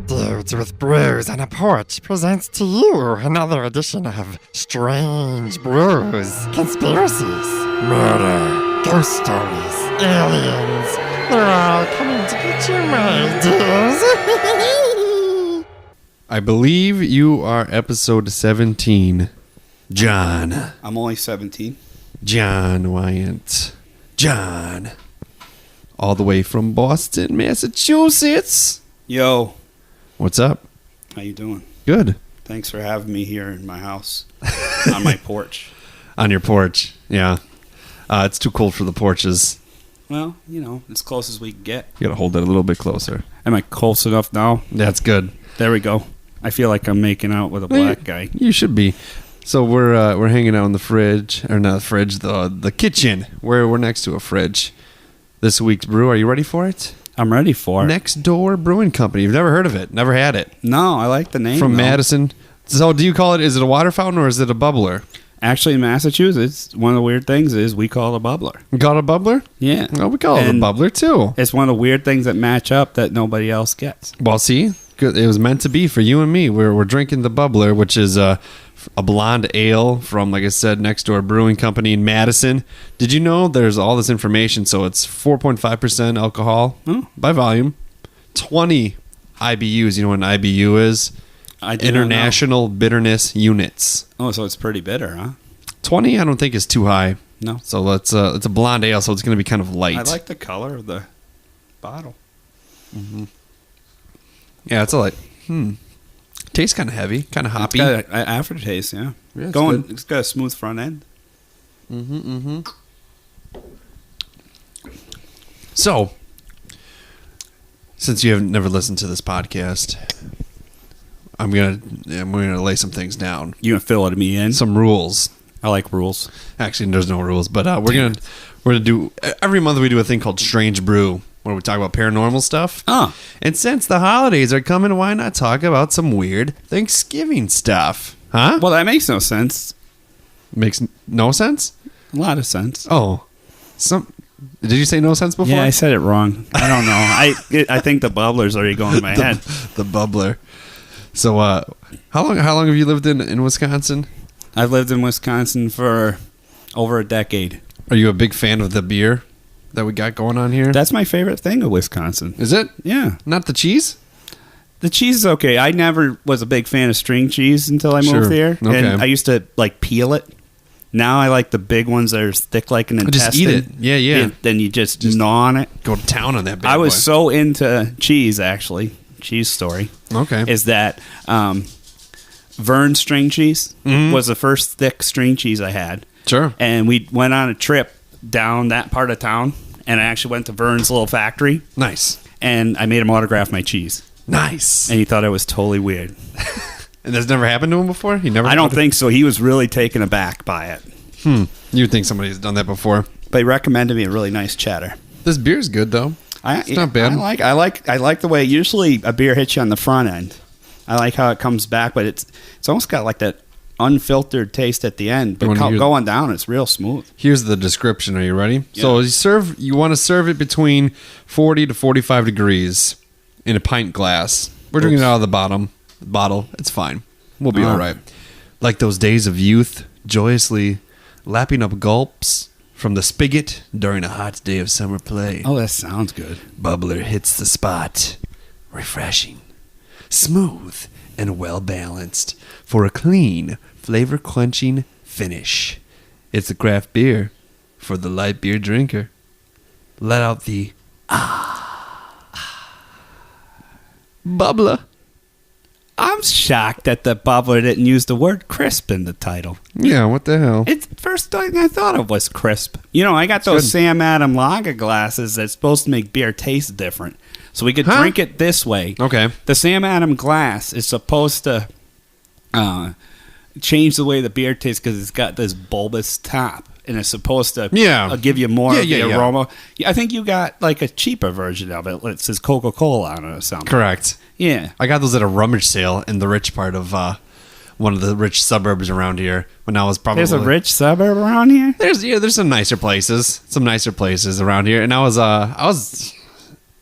Dudes with Brews on a Porch presents to you another edition of Strange Brews, Conspiracies, Murder, Ghost Stories, Aliens. They're all coming to get you, my dears. I believe you are episode 17. John. I'm only 17. John Wyant. John. All the way from Boston, Massachusetts. Yo. What's up? How you doing? Good. Thanks for having me here in my house. On my porch. On your porch, yeah. It's too cold for the porches. Well, you know, as close as we can get. You gotta hold it a little bit closer. Am I close enough now? That's good. There we go. I feel like I'm making out with a black guy. You should be. So we're hanging out in the fridge, or not the fridge, the kitchen. We're next to a fridge. This week's brew, are you ready for it? I'm ready for it. Next Door Brewing Company. You've never heard of it. Never had it. No, I like the name. From though. Madison. So do you call it, is it a water fountain or is it a bubbler? Actually, in Massachusetts, one of the weird things is we call it a bubbler. You call it a bubbler? Yeah. Oh, we call it a bubbler too. It's one of the weird things that match up that nobody else gets. Well, see, it was meant to be for you and me. We're drinking the bubbler, which is a blonde ale from, like I said, Next Door Brewing Company in Madison. Did you know there's all this information? So it's 4.5% alcohol by volume, 20 IBUs. You know what an IBU is? International Bitterness Units. Oh, so it's pretty bitter, huh? 20, I don't think is too high. No. So it's a blonde ale, so it's going to be kind of light. I like the color of the bottle. Mm-hmm. Yeah, it's a light. Tastes kind of heavy, kind of hoppy. It's got an aftertaste, yeah. Yeah, It's got a smooth front end. So, since you have never listened to this podcast, I'm gonna lay some things down. You gonna fill it me in? Some rules. I like rules. Actually, there's no rules, but we're gonna do every month we do a thing called Strange Brew, where we talk about paranormal stuff. Oh. And since the holidays are coming, why not talk about some weird Thanksgiving stuff? Huh? Well, that makes no sense. Makes no sense? A lot of sense. Oh. Did you say no sense before? Yeah, I said it wrong. I don't know. I think the bubbler's already going in my head. The bubbler. So, how long have you lived in Wisconsin? I've lived in Wisconsin for over a decade. Are you a big fan of the beer that we got going on here? That's my favorite thing of Wisconsin. Is it? Yeah. Not the cheese? The cheese is okay. I never was a big fan of string cheese until I moved here. Okay. And I used to, peel it. Now I like the big ones that are thick like an intestine. Just eat it. Yeah. And then you just gnaw on it. Go to town on that bad I was boy. so into cheese, actually. Cheese story. Okay. Is that Vern string cheese was the first thick string cheese I had. Sure. And we went on a trip down that part of town, and I actually went to Vern's little factory. Nice. And I made him autograph my cheese. Nice. And he thought it was totally weird. And that's never happened to him before? I don't think so. He was really taken aback by it. You'd think somebody's done that before. But he recommended me a really nice cheddar. This beer's good, though. It's not bad. I like the way usually a beer hits you on the front end. I like how it comes back, but it's almost got like that unfiltered taste at the end. But going down, it's real smooth. Here's the description. Are you ready? Yeah. So you want to serve it between 40 to 45 degrees in a pint glass. We're drinking it out of the bottle. It's fine. We'll be all right. Like those days of youth, joyously lapping up gulps from the spigot during a hot day of summer play. Oh, that sounds good. Bubbler hits the spot. Refreshing, smooth, and well-balanced for a clean, flavor-quenching finish. It's a craft beer for the light beer drinker. Let out the bubbler. I'm shocked that the bubbler didn't use the word crisp in the title. Yeah, what the hell? It's first thing I thought of was crisp. You know, I got those good. Sam Adam lager glasses that's supposed to make beer taste different. So we could drink it this way. Okay. The Sam Adam glass is supposed to change the way the beer tastes because it's got this bulbous top. And it's supposed to give you more of the aroma. Yeah, I think you got like a cheaper version of it. It says Coca-Cola on it or something. Correct. Yeah. I got those at a rummage sale in the rich part of one of the rich suburbs around here when I was probably... There's a rich suburb around here? There's some nicer places. Some nicer places around here. And I was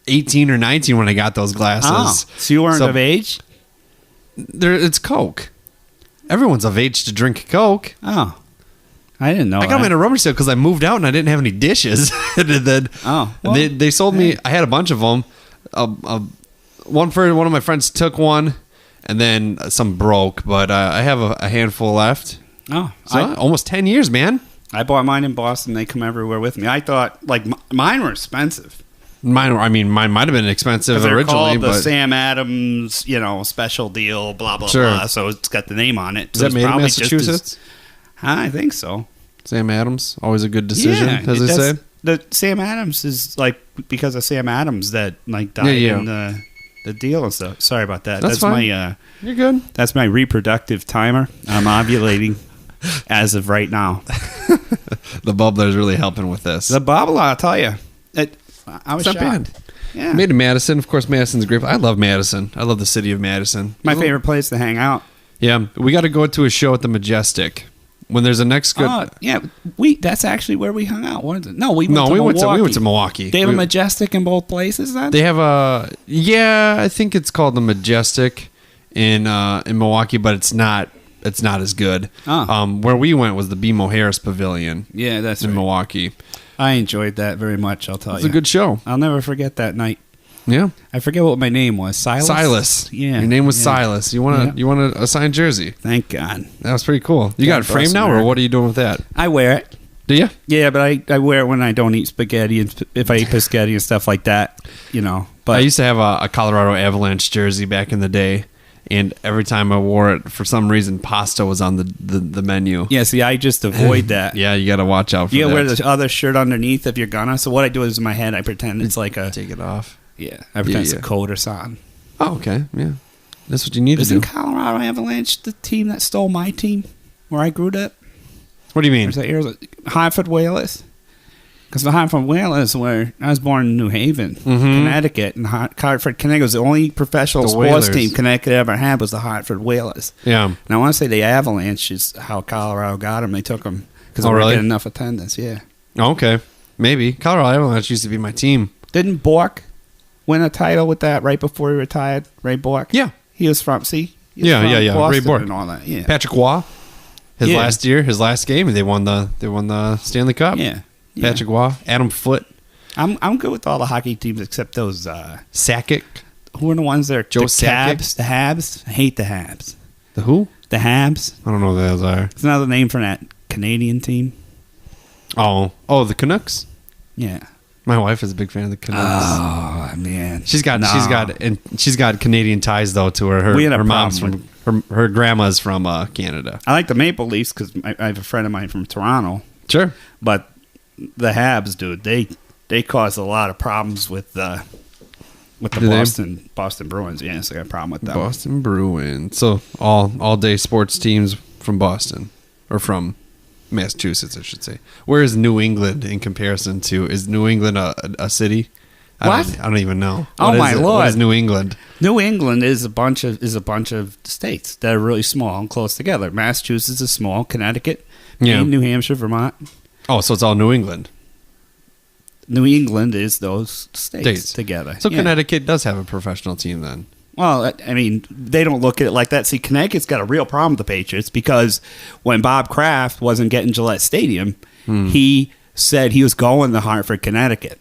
18 or 19 when I got those glasses. Oh, so you weren't of age? It's Coke. Everyone's of age to drink Coke. Oh. I didn't know. I got them at a rummage sale because I moved out and I didn't have any dishes. And then they sold me. I had a bunch of them. One of my friends took one, and then some broke. But I have a handful left. Oh, so almost 10 years, man. I bought mine in Boston. They come everywhere with me. I thought like mine were expensive. Mine might have been expensive originally, called the but Sam Adams, special deal, blah blah blah. So it's got the name on it. Is that made in Massachusetts? I think so. Sam Adams, always a good decision, as they say. The Sam Adams is like because of Sam Adams that like died in the deal and stuff. Sorry about that. That's fine. You're good. That's my reproductive timer. I'm ovulating as of right now. The bubbler is really helping with this. The bubbler, I'll tell you. I was shocked. Bad. Yeah. Made in Madison. Of course, Madison's great. I love Madison. I love the city of Madison. My favorite place to hang out. Yeah. We got to go to a show at the Majestic. When there's a next good... that's actually where we hung out, wasn't it? No, we went to Milwaukee. They have a Majestic in both places then? They have I think it's called the Majestic in Milwaukee, but it's not as good. Where we went was the BMO Harris Pavilion. Yeah, that's in Milwaukee. I enjoyed that very much, I'll tell you. It's a good show. I'll never forget that night. Yeah. I forget what my name was. Silas? Yeah. Your name was Silas. You want a signed jersy? Thank God. That was pretty cool. You got it framed now, or what are you doing with that? I wear it. Do you? Yeah, but I wear it when I don't eat spaghetti, and if I eat spaghetti and stuff like that, But I used to have a Colorado Avalanche jersey back in the day, and every time I wore it, for some reason, pasta was on the menu. Yeah, see, I just avoid that. Yeah, you got to watch out for that. You got to wear the other shirt underneath if you're gonna. So what I do is in my head, I pretend it's like a... Take it off. Yeah, I pretend it's a coat or something. Oh, okay, yeah. That's what you need to do. Isn't Colorado Avalanche the team that stole my team, where I grew up? What do you mean? Hartford Whalers? Because the Hartford Whalers, where I was born in New Haven, Connecticut, and Hartford, Connecticut was the only professional sports team Connecticut ever had was the Hartford Whalers. Yeah. And I want to say the Avalanche is how Colorado got them. They took them because they weren't getting enough attendance, yeah. Oh, okay. Maybe. Colorado Avalanche used to be my team. Didn't Bork win a title with that right before he retired? Ray Bork? Yeah. He was from, Boston Ray Bork. And all that, yeah. Patrick Waugh, his last game, and they won the Stanley Cup. Yeah. Patrick Waugh, Adam Foote. I'm good with all the hockey teams except those Sakic. Who are the ones that are Joe Sakic? The Habs? I hate the Habs. The who? The Habs. I don't know what those are. It's another name for that Canadian team. Oh, the Canucks? Yeah. My wife is a big fan of the Canucks. Oh man, she's got Canadian ties though to her. Her mom's from her grandma's from Canada. I like the Maple Leafs because I have a friend of mine from Toronto. Sure, but the Habs, dude, they caused a lot of problems with the Boston Bruins. Yeah, so I got a problem with them. Boston Bruins. So all day sports teams from Boston or from Massachusetts, I should say. Where is New England in comparison to? Is New England a city? I don't even know. Lord! What is New England? New England is a bunch of states that are really small and close together. Massachusetts is small. Connecticut, Maine, New Hampshire, Vermont. Oh, so it's all New England. New England is those states together. So Connecticut does have a professional team then. Well, I mean, they don't look at it like that. See, Connecticut's got a real problem with the Patriots because when Bob Kraft wasn't getting Gillette Stadium, he said he was going to Hartford, Connecticut.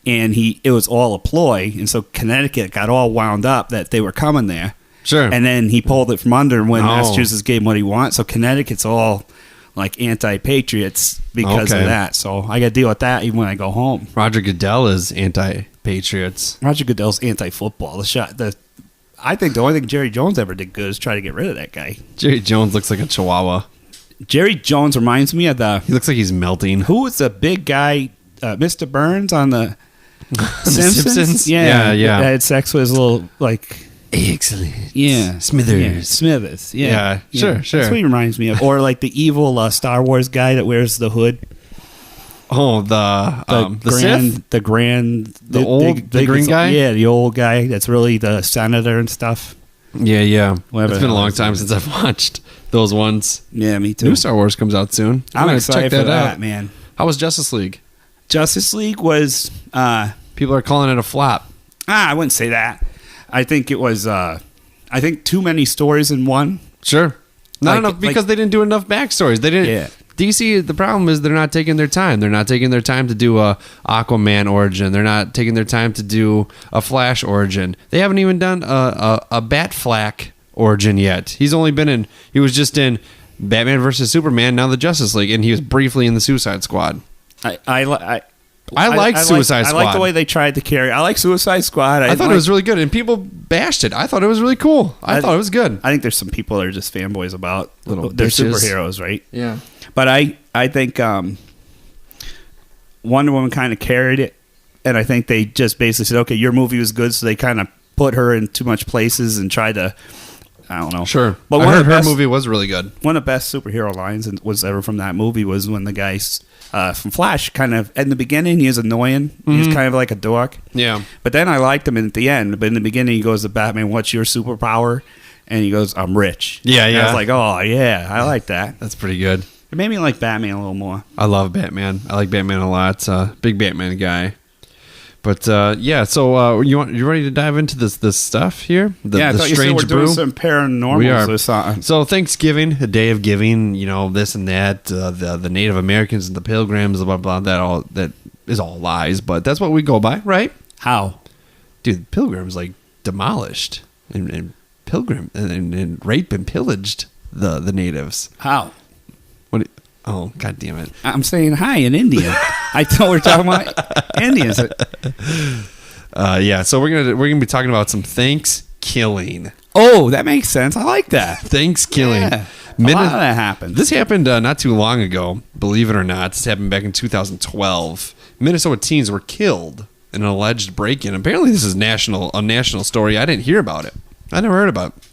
And it was all a ploy. And so Connecticut got all wound up that they were coming there. Sure. And then he pulled it from under when Massachusetts gave him what he wants. So Connecticut's all like anti-Patriots because of that. So I got to deal with that even when I go home. Roger Goodell is anti-Patriots. Roger Goodell's anti-football. I think the only thing Jerry Jones ever did good is try to get rid of that guy. Jerry Jones looks like a chihuahua. Jerry Jones reminds me of He looks like he's melting. Who was the big guy, Mr. Burns on the Simpsons? Yeah. Had sex with his little, like... Excellent. Yeah. Smithers. Yeah. Sure. That's what he reminds me of. Or like the evil Star Wars guy that wears the hood. Oh, the Sith? The green guy? Yeah, the old guy that's really the senator and stuff. Yeah. It's been a long time since I've watched those ones. Yeah, me too. New Star Wars comes out soon. I'm excited for that, man. How was Justice League? Justice League was... people are calling it a flop. I wouldn't say that. I think it was. I think too many stories in one. Sure. Not Like- enough because like- they didn't do enough backstories. They didn't. Yeah. DC. The problem is they're not taking their time. They're not taking their time to do a Aquaman origin. They're not taking their time to do a Flash origin. They haven't even done a Batflack origin yet. He was just in Batman versus Superman. Now the Justice League, and he was briefly in the Suicide Squad. I like Suicide Squad. I like the way they tried to carry. I like Suicide Squad. I thought it was really good, and people bashed it. I thought it was really cool. I thought it was good. I think there's some people that are just fanboys about Little they're bitches. superheroes, right? Yeah. But I think Wonder Woman kind of carried it, and I think they just basically said, okay, your movie was good, so they kind of put her in too much places and tried to, I don't know. Sure. But I one heard of the her best- movie was really good. One of the best superhero lines was ever from that movie was when the guys from Flash kind of, in the beginning, he was annoying. He was kind of like a dork. Yeah. But then I liked him at the end. But in the beginning, he goes to Batman, what's your superpower? And he goes, I'm rich. Yeah, And I yeah. was like, oh, yeah, I like that. That's pretty good. It made me like Batman a little more. I love Batman. I like Batman a lot. Big Batman guy. But yeah, so you ready to dive into this stuff here? I thought you said we're doing some paranormals We are. or something. So Thanksgiving, a day of giving, this and that, the Native Americans and the Pilgrims, blah blah. That is all lies, but that's what we go by, right? How? Dude, Pilgrims like demolished and Pilgrim and raped and pillaged the natives. How? What? Oh, god damn it! I'm saying hi in Indian. I thought we were talking about Indians. Yeah, so we're gonna be talking about some Thanksgiving. Oh, that makes sense. I like that. Thanksgiving. Yeah. A lot of that happened. This happened not too long ago, believe it or not. This happened back in 2012. Minnesota teens were killed in an alleged break-in. Apparently, this is a national story. I didn't hear about it. I never heard about it.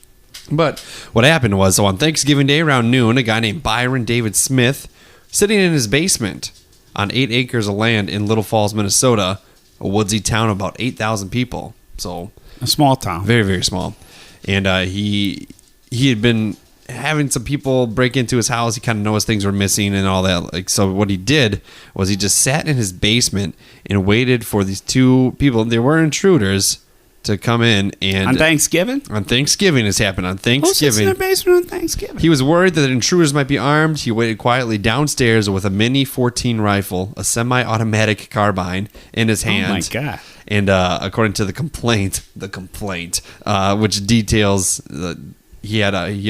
But what happened was, so on Thanksgiving Day around noon, a guy named Byron David Smith, sitting in his basement on 8 acres of land in Little Falls, Minnesota, a woodsy town of about 8,000 people. So A small town. very, very small. And he had been having some people break into his house. He kind of noticed things were missing and all that. Like, so what he did was he just sat in his basement and waited for these two people. They were intruders to come in. And On Thanksgiving? on Thanksgiving, this happened on Who sits in Thanksgiving. their basement on Thanksgiving? He was worried that intruders might be armed. He waited quietly downstairs with a Mini 14 rifle, a semi-automatic carbine in his hand. Oh, my God. And according to the complaint, which details he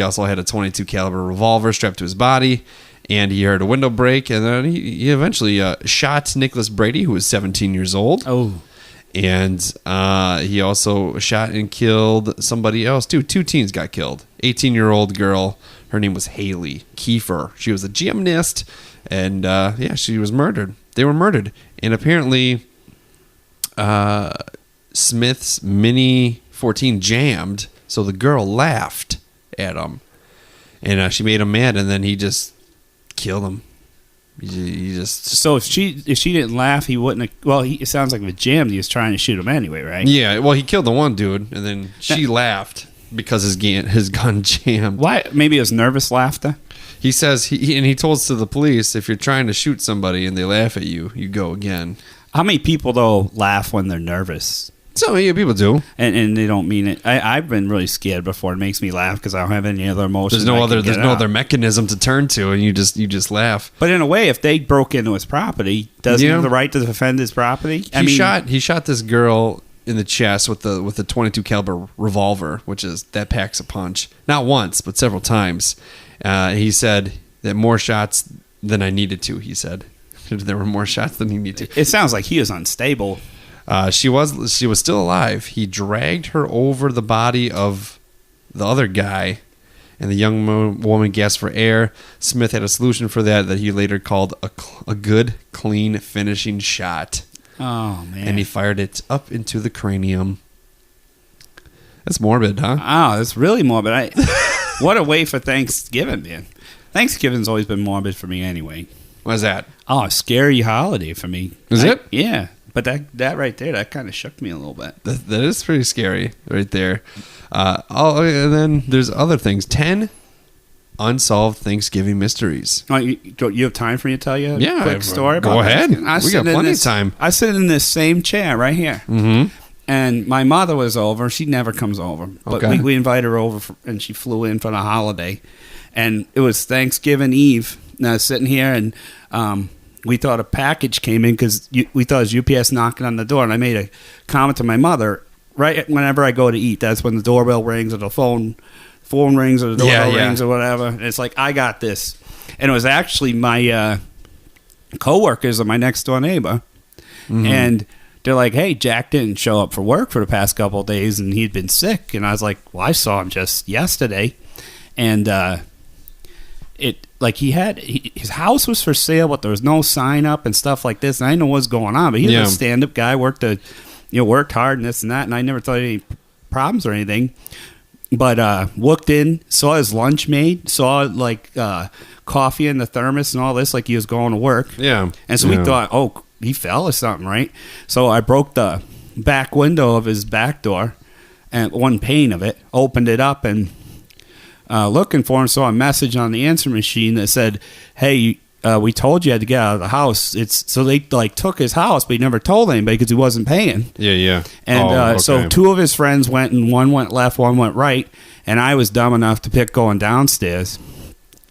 also had a 22 caliber revolver strapped to his body, and he heard a window break, and then he eventually shot Nicholas Brady, who was 17 years old. Oh. And he also shot and killed somebody else too. Two teens got killed. 18-year-old girl. Her name was Haley Kiefer. She was a gymnast, and she was murdered. They were murdered, and apparently, Smith's Mini 14 jammed, so the girl laughed at him, and she made him mad, and then he just killed him. He just So if she didn't laugh, he wouldn't have. Well, it sounds like with jammed, he was trying to shoot him anyway, right? yeah. Well, he killed the one dude, and then she laughed because his gun jammed. Why? Maybe it was nervous laughter. He says he told to the police, if you're trying to shoot somebody and they laugh at you, you go again. How many people, though, laugh when they're nervous? So yeah, people do. And they don't mean it. I've been really scared before. It makes me laugh because I don't have any other emotions. There's no other mechanism to turn to, and you just laugh. But in a way, if they broke into his property, doesn't he Yeah. have the right to defend his property? He shot this girl in the chest with the 22 caliber revolver, that packs a punch. Not once, but several times. He said that more shots than I needed to. He said there were more shots than he needed to. It sounds like he was unstable. She was still alive. He dragged her over the body of the other guy, and the young woman gasped for air. Smith had a solution for that he later called a good, clean finishing shot. Oh man! And he fired it up into the cranium. That's morbid, huh? Oh, that's really morbid. What a way for Thanksgiving, man. Thanksgiving's always been morbid for me anyway. What's that? Oh, a scary holiday for me. Is it? Yeah. But that right there, that kind of shook me a little bit. That is pretty scary right there. And then there's other things. 10 unsolved Thanksgiving mysteries. Oh, you have time for me to tell you a Yeah, quick story? go about ahead. Thanksgiving? We got plenty of time. I sit in this same chair right here. Mm-hmm. And my mother was over. She never comes over. But Okay. we invited her over, and she flew in for the holiday. And it was Thanksgiving Eve. And I was sitting here, and we thought a package came in because we thought it was UPS knocking on the door. And I made a comment to my mother, right whenever I go to eat. That's when the doorbell rings or the phone rings or the doorbell rings or whatever. And it's like, I got this. And it was actually my coworkers or my next door neighbor. Mm-hmm. And they're like, hey, Jack didn't show up for work for the past couple of days, and he'd been sick. And I was like, well, I saw him just yesterday. And his house was for sale, but there was no sign up and stuff like this. And I didn't know what's going on. But he was a stand-up guy, worked hard and this and that. And I never thought any problems or anything. But walked in, saw his lunch made, saw like coffee in the thermos and all this, like he was going to work. Yeah. And so we thought, oh, he fell or something, right? So I broke the back window of his back door, and one pane of it, opened it up, and looking for him, saw a message on the answer machine that said, hey, we told you had to get out of the house. So they like took his house, but he never told anybody because he wasn't paying. Yeah. And so two of his friends went, and one went left, one went right, and I was dumb enough to pick going downstairs.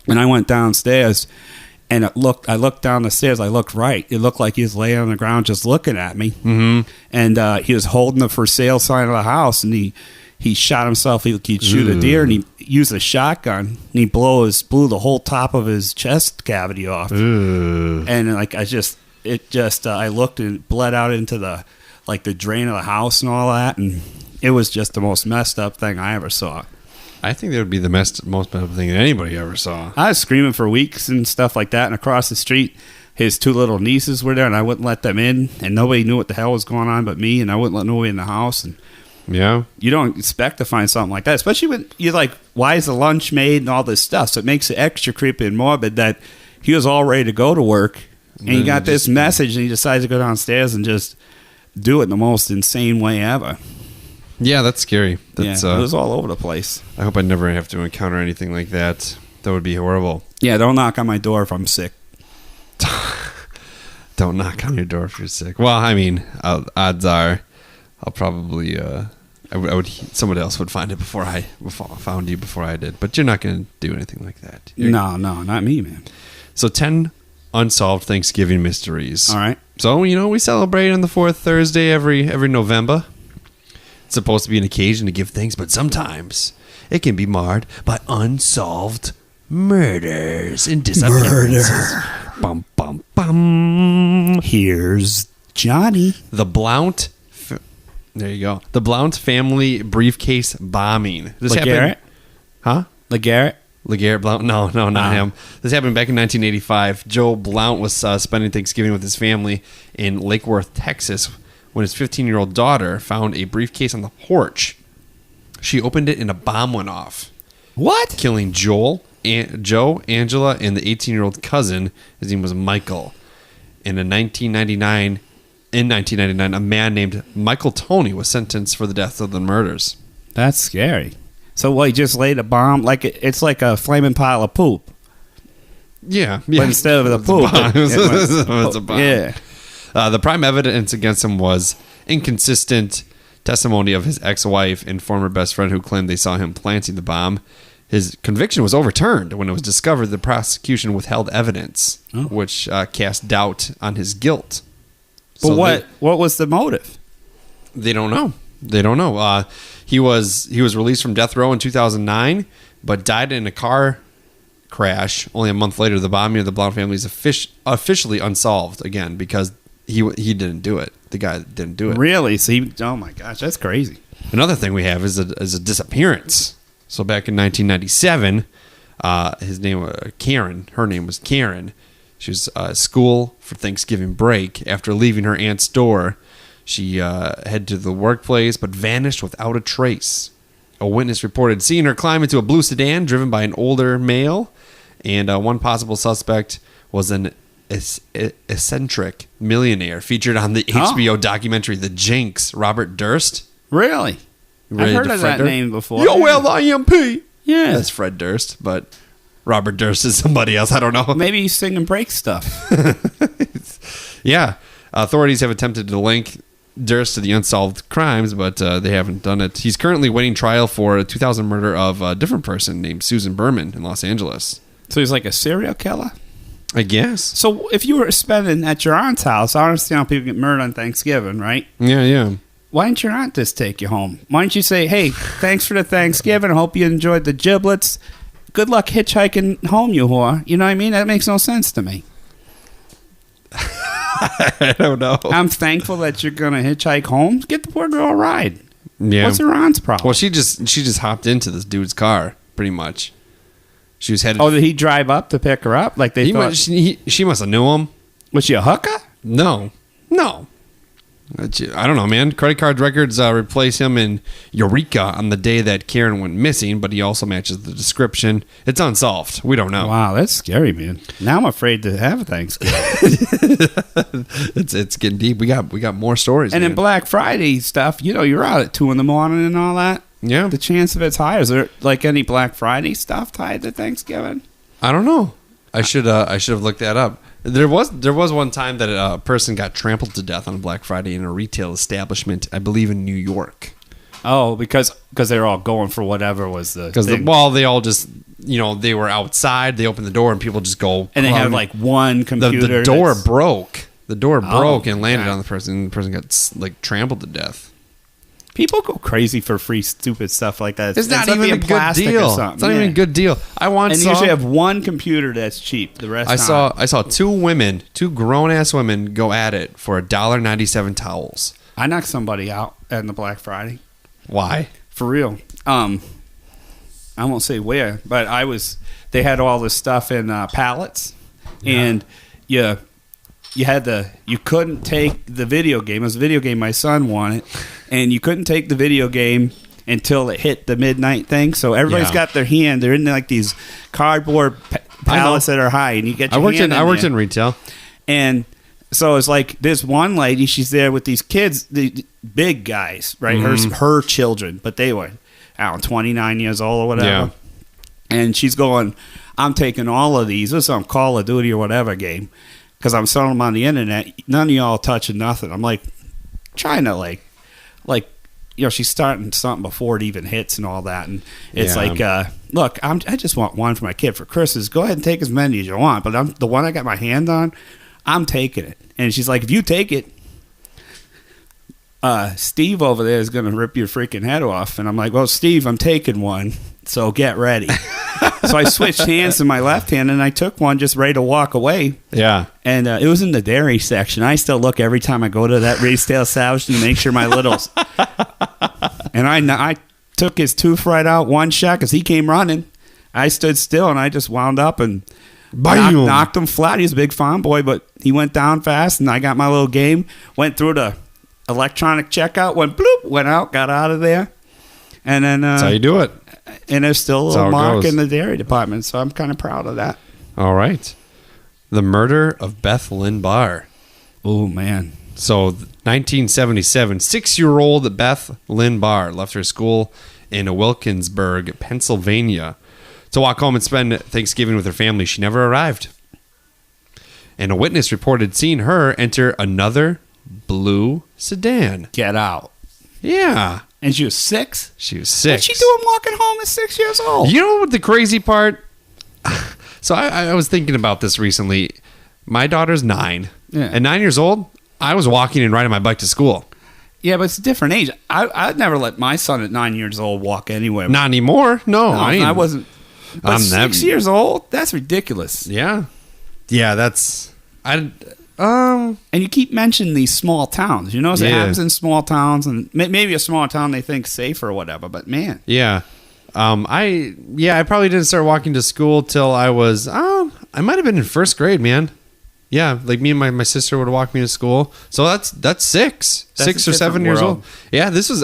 And I went downstairs, and I looked down the stairs. I looked right. It looked like he was laying on the ground just looking at me. Mm-hmm. And he was holding the for sale sign of the house, and he shot himself. He'd shoot a deer, and he used a shotgun, and he blew the whole top of his chest cavity off. And like I looked, and it bled out into the drain of the house and all that, and it was just the most messed up thing I ever saw. I think that would be the most messed up thing that anybody ever saw. I was screaming for weeks and stuff like that, and across the street, his two little nieces were there, and I wouldn't let them in, and nobody knew what the hell was going on but me, and I wouldn't let nobody in the house. And yeah, you don't expect to find something like that, especially when you're like, why is the lunch made and all this stuff? So it makes it extra creepy and morbid that he was all ready to go to work, and he got this message, and he decides to go downstairs and just do it in the most insane way ever. Yeah, that's scary. That's, it was all over the place. I hope I never have to encounter anything like that. That would be horrible. Yeah, don't knock on my door if I'm sick. Don't knock on your door if you're sick. Well, I mean, odds are I'll probably I would someone else would find it before I found you before I did. But you're not going to do anything like that. No, not me, man. So 10 unsolved Thanksgiving mysteries. All right. So, we celebrate on the fourth Thursday every November. It's supposed to be an occasion to give thanks, but sometimes it can be marred by unsolved murders and disappearances. Bum, bum, bum. Here's Johnny. The Blount. There you go. The Blount family briefcase bombing. This happened. LeGarrette? Huh? LeGarrette Blount? No, not him. This happened back in 1985. Joe Blount was spending Thanksgiving with his family in Lake Worth, Texas, when his 15-year-old daughter found a briefcase on the porch. She opened it and a bomb went off. What? Killing Joe, Angela, and the 18-year-old cousin. His name was Michael. In 1999, a man named Michael Toney was sentenced for the deaths of the murders. That's scary. So, he just laid a bomb? It's like a flaming pile of poop. Yeah. But instead of the poop, it's a bomb. Yeah. The prime evidence against him was inconsistent testimony of his ex-wife and former best friend who claimed they saw him planting the bomb. His conviction was overturned when it was discovered the prosecution withheld evidence, which cast doubt on his guilt. But what was the motive? They don't know. He was released from death row in 2009, but died in a car crash only a month later. The bombing of the Blount family is officially unsolved again because he didn't do it. The guy didn't do it. Really? So oh my gosh, that's crazy. Another thing we have is a disappearance. So back in 1997, his name Karen. Her name was Karen. She was at school for Thanksgiving break. After leaving her aunt's store, she headed to the workplace but vanished without a trace. A witness reported seeing her climb into a blue sedan driven by an older male, and one possible suspect was an eccentric millionaire featured on the HBO documentary The Jinx, Robert Durst. Really? I've heard of that name before. L-I-M-P. Yeah. That's Fred Durst, but Robert Durst is somebody else. I don't know. Maybe he's singing break stuff. Yeah. Authorities have attempted to link to the unsolved crimes, but they haven't done it. He's currently waiting trial for a 2000 murder of a different person named Susan Berman in Los Angeles. So he's like a serial killer? I guess. So if you were spending at your aunt's house, I understand how people get murdered on Thanksgiving, right? Yeah. Why didn't your aunt just take you home? Why didn't you say, hey, thanks for the Thanksgiving. I hope you enjoyed the giblets. Good luck hitchhiking home, you whore. You know what I mean? That makes no sense to me. I don't know. I'm thankful that you're going to hitchhike home. Get the poor girl a ride. Yeah. What's her aunt's problem? Well, she just hopped into this dude's car, pretty much. She was headed. Oh, did he drive up to pick her up? Like they thought. She must have knew him. Was she a hooker? No. I don't know, man. Credit card records replace him in Eureka on the day that Karen went missing, but he also matches the description. It's unsolved. We don't know. Wow, that's scary, man. Now I'm afraid to have Thanksgiving. It's getting deep. We got more stories. And man. then Black Friday stuff, you're out at 2 a.m. and all that. Yeah. The chance of it's high. Is there like any Black Friday stuff tied to Thanksgiving? I don't know. I should have looked that up. There was one time that a person got trampled to death on Black Friday in a retail establishment, I believe in New York. Oh, because they were all going for whatever was the Because they all just they were outside. They opened the door and people just go and they had like one computer. The door broke. The door broke and landed on the person. The person got like trampled to death. People go crazy for free, stupid stuff like that. It's not even a good deal. It's not even a good deal. And you usually have one computer that's cheap. The rest. I saw two grown ass women go at it for $1.97 towels. I knocked somebody out on the Black Friday. Why? For real. I won't say where, but they had all this stuff in pallets, and you couldn't take the video game. It was a video game my son wanted, and you couldn't take the video game until it hit the midnight thing. So everybody's got their hand. They're in like these cardboard pallets that are high, and you get your hand I worked in retail, and so it's like this one lady. She's there with these kids, the big guys, right? Her children, but they were 29 years old or whatever. Yeah. And she's going, I'm taking all of these. This is some Call of Duty or whatever game. Because I'm selling them on the internet. None of y'all touching nothing. I'm like, trying to like, she's starting something before it even hits and all that. And it's look, I just want one for my kid for Christmas. Go ahead and take as many as you want. But the one I got my hand on, I'm taking it. And she's like, if you take it, Steve over there is going to rip your freaking head off. And I'm like, well, Steve, I'm taking one. So get ready. So I switched hands to my left hand, and I took one just ready to walk away. Yeah. And it was in the dairy section. I still look every time I go to that retail establishment to make sure my littles. And I took his tooth right out one shot because he came running. I stood still, and I just wound up and knocked him flat. He's a big farm boy, but he went down fast, and I got my little game, went through the electronic checkout, went bloop, went out, got out of there. And then that's how you do it. And there's still a little mark in the dairy department, so I'm kind of proud of that. All right. The murder of Beth Lynn Barr. Oh, man. So, 1977, 6-year-old Beth Lynn Barr left her school in Wilkinsburg, Pennsylvania, to walk home and spend Thanksgiving with her family. She never arrived. And a witness reported seeing her enter another blue sedan. Get out. Yeah. And she was 6? She was 6. What's she doing walking home at 6 years old? You know what the crazy part? So I was thinking about this recently. My daughter's 9. Yeah. At 9 years old, I was walking and riding my bike to school. Yeah, but it's a different age. I'd never let my son at 9 years old walk anywhere. Not anymore. No, I wasn't. But I'm 6 years old? That's ridiculous. Yeah. Yeah, that's... And you keep mentioning these small towns. You know, it happens in small towns, and maybe a small town they think safe or whatever. But man, yeah, I probably didn't start walking to school till I was I might have been in first grade, man. Yeah, like me and my sister would walk me to school. So that's 6 or 7 years old. Yeah, this was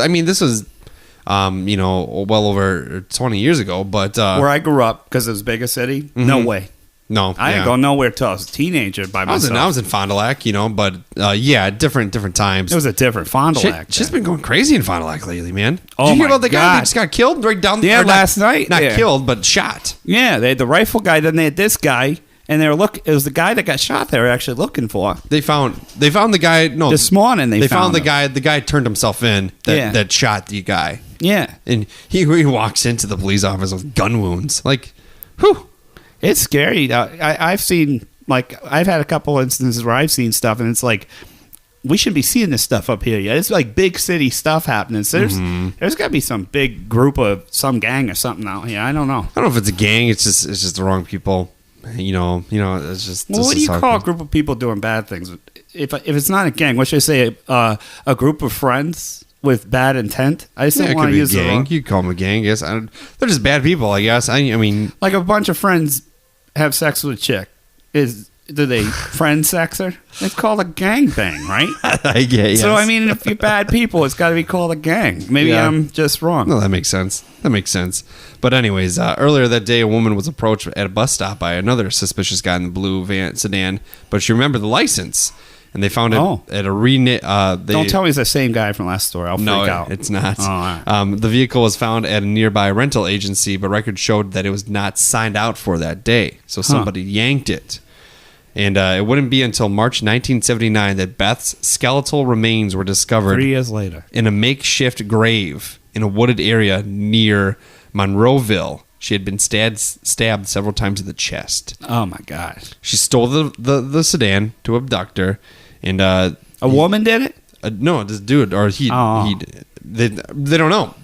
well over 20 years ago. But where I grew up, because it was a bigger city, no way. No, I didn't go nowhere till I was a teenager by myself. I was in Fond du Lac, but different times. It was a different Fond du Lac. She's been going crazy in Fond du Lac lately, man. Oh, did you hear about the guy God. that just got killed right down there? Yeah, last night. Not killed, but shot. Yeah, they had the rifle guy, then they had this guy, And it was the guy that got shot they were actually looking for. They found the guy. No, This morning they found the him. guy. The guy turned himself in. That shot the guy. Yeah. And he walks into the police office with gun wounds. Like, whew. It's scary. I've seen, like, I've had a couple instances where I've seen stuff, and it's like, we shouldn't be seeing this stuff up here yet. It's like big city stuff happening. So there's got to be some big group of some gang or something out here. I don't know. I don't know if it's a gang. It's just the wrong people. You know. It's just. Well, what do you call a group of people doing bad things? If it's not a gang, what should I say? A group of friends with bad intent. I just don't want to use a gang. You call them a gang. I guess they're just bad people. I guess. I mean, like a bunch of friends have sex with a chick. Do they friend sex her? It's called a gang bang, right? I get. Yes. So I mean, if you're bad people, it's got to be called a gang. Maybe I'm just wrong. No, that makes sense. But anyways, earlier that day, a woman was approached at a bus stop by another suspicious guy in the blue sedan, but she remembered the license, and they found it at a Don't tell me it's the same guy from last story. I'll freak out. No, it's not. Oh, all right. The vehicle was found at a nearby rental agency, but records showed that it was not signed out for that day, so somebody yanked it. And it wouldn't be until March 1979 that Beth's skeletal remains were discovered 3 years later in a makeshift grave in a wooded area near Monroeville. She had been stabbed several times in the chest. Oh, my gosh. She stole the sedan to abduct her. And, a woman did it? No, this dude. Or they don't know.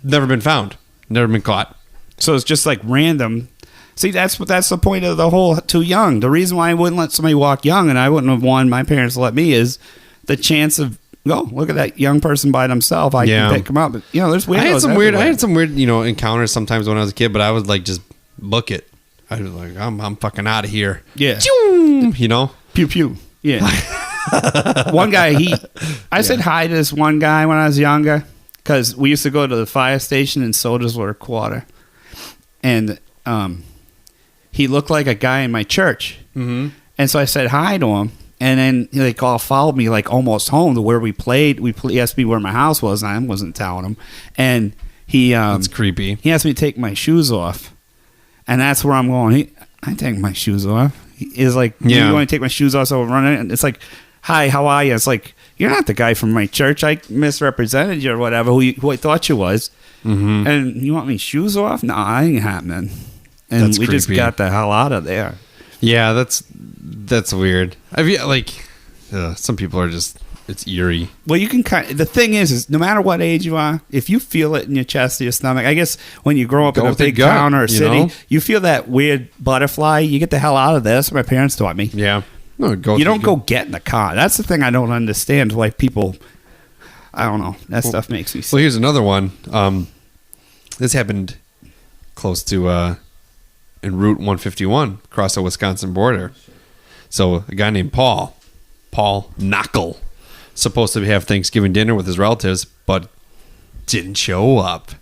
Never been found. Never been caught. So it's just like random. See, that's the point of the whole too young. The reason why I wouldn't let somebody walk young, and I wouldn't have wanted my parents to let me, is the chance of, look at that young person by themselves. I can pick them up. But, there's weirdos. I had some weird, encounters sometimes when I was a kid, but I would like just book it. I was like, I'm fucking out of here. Yeah. Pew pew. Yeah. One guy, I said hi to this one guy when I was younger, because we used to go to the fire station and sodas were a quarter. And, he looked like a guy in my church. Mm-hmm. And so I said hi to him. And then he followed me almost home to where we played. He asked me where my house was, and I wasn't telling him. And he... That's creepy. He asked me to take my shoes off. And that's where I'm going. I take my shoes off. He's like, you want to take my shoes off so we're running? And it's like, hi, how are you? It's like, you're not the guy from my church. I misrepresented you or whatever, who I thought you was. Mm-hmm. And you want me shoes off? No, that ain't happening. And that's we creepy. Just got the hell out of there. Yeah, that's weird. I mean, some people are just, it's eerie. Well, you can the thing is no matter what age you are, if you feel it in your chest or your stomach, I guess when you grow up in a big town or a city, you feel that weird butterfly, you get the hell out of there. That's what my parents taught me. Yeah. No, you don't go get in the car. That's the thing I don't understand. Why people, I don't know. That stuff makes me sick. Well, here's another one. This happened close to... in Route 151 across the Wisconsin border. So a guy named Paul Knockel, supposed to have Thanksgiving dinner with his relatives, but didn't show up.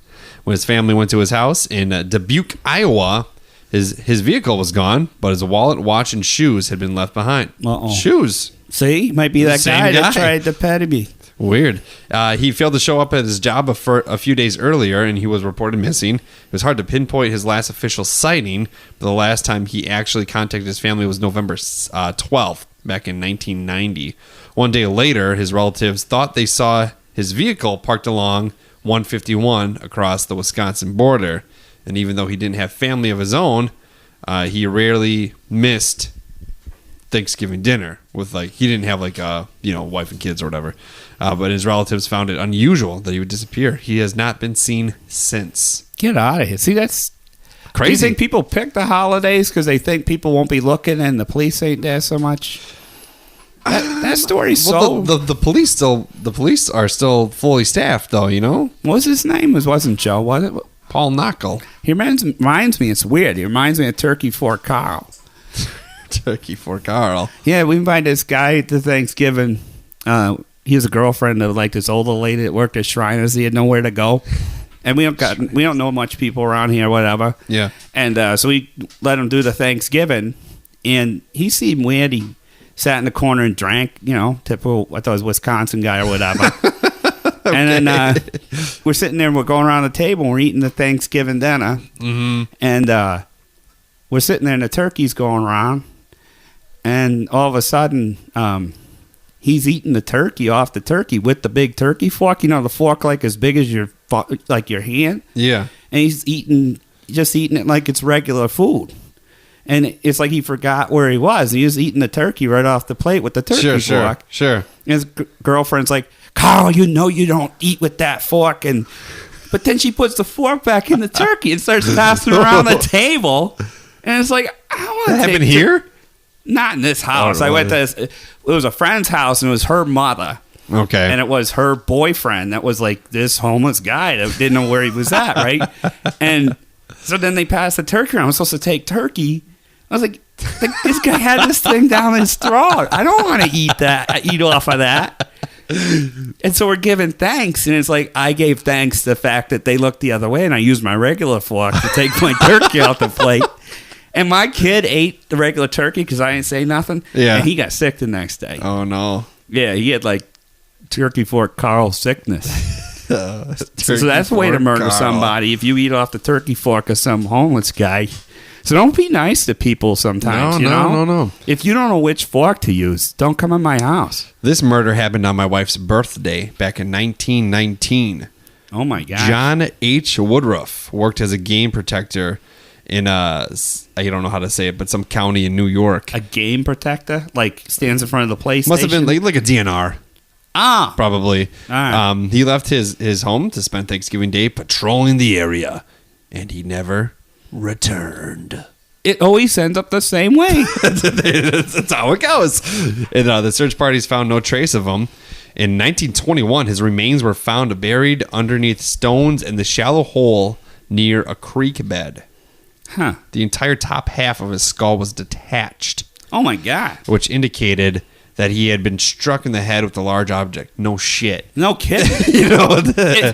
When his family went to his house in Dubuque, Iowa, his vehicle was gone, but his wallet, watch, and shoes had been left behind. Uh-oh. Shoes. See? Might be that guy that tried to petty me. Weird. He failed to show up at his job a few days earlier, and he was reported missing. It was hard to pinpoint his last official sighting, but the last time he actually contacted his family was November 12th, back in 1990. One day later, his relatives thought they saw his vehicle parked along 151 across the Wisconsin border, and even though he didn't have family of his own, he rarely missed Thanksgiving dinner with he didn't have wife and kids or whatever, but his relatives found it unusual that he would disappear. He has not been seen since. Get out of here. See, that's crazy. Do you think people pick the holidays because they think people won't be looking and the police ain't there so much? That story's the police are still fully staffed though. What's his name? Wasn't Joe? Was it Paul Knockel? He reminds me. It's weird. He reminds me of Turkey Fort Carl. Turkey for Carl. Yeah, we invited this guy to Thanksgiving. He was a girlfriend of this older lady that worked at Shriners. He had nowhere to go, and we don't know much people around here, whatever. Yeah, and so we let him do the Thanksgiving, and he seemed weird. He sat in the corner and drank, typical. I thought it was Wisconsin guy or whatever. Okay. And then we're sitting there and we're going around the table and we're eating the Thanksgiving dinner, and we're sitting there and the turkey's going around. and all of a sudden, he's eating the turkey off the turkey with the big turkey fork. You know, the fork like as big as your hand. Yeah. And he's just eating it like it's regular food. And it's like he forgot where he was. He was eating the turkey right off the plate with the turkey fork. Sure. And his girlfriend's like, Carl, you know you don't eat with that fork. But then she puts the fork back in the turkey and starts passing around the table. And it's like, I want to That happened here? Not in this house. I went to it was a friend's house, and it was her mother. Okay. And it was her boyfriend that was like this homeless guy that didn't know where he was at, right? And so then they passed the turkey around. I was supposed to take turkey. I was like, this guy had this thing down his throat. I don't want to eat off of that. And so we're giving thanks, and it's like I gave thanks to the fact that they looked the other way, and I used my regular fork to take my turkey off the plate. And my kid ate the regular turkey because I didn't say nothing. Yeah. And he got sick the next day. Oh, no. Yeah, he had like turkey fork Carl sickness. So that's a way to murder somebody if you eat off the turkey fork of some homeless guy. So don't be nice to people sometimes. No. If you don't know which fork to use, don't come in my house. This murder happened on my wife's birthday back in 1919. Oh, my God. John H. Woodruff worked as a game protector in I don't know how to say it, but some county in New York. A game protector? Like stands in front of the PlayStation? Must have been like a DNR. Ah. Probably. All right. He left his home to spend Thanksgiving Day patrolling the area, and he never returned. It always ends up the same way. That's how it goes. And the search parties found no trace of him. In 1921, his remains were found buried underneath stones in the shallow hole near a creek bed. Huh. The entire top half of his skull was detached, Oh, my God. which indicated that he had been struck in the head with a large object. No shit. No kidding.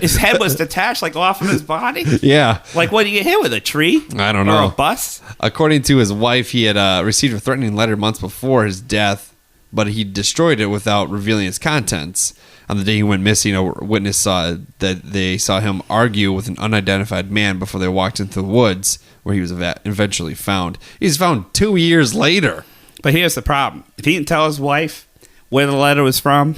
His head was detached like off of his body? Yeah. Like what do you hit with, a tree? I don't know. Or a bus? According to his wife, he had received a threatening letter months before his death, but he destroyed it without revealing its contents. On the day he went missing, a witness saw that they saw him argue with an unidentified man before they walked into the woods, where he was eventually found. He's found 2 years later. But here's the problem. If he didn't tell his wife where the letter was from,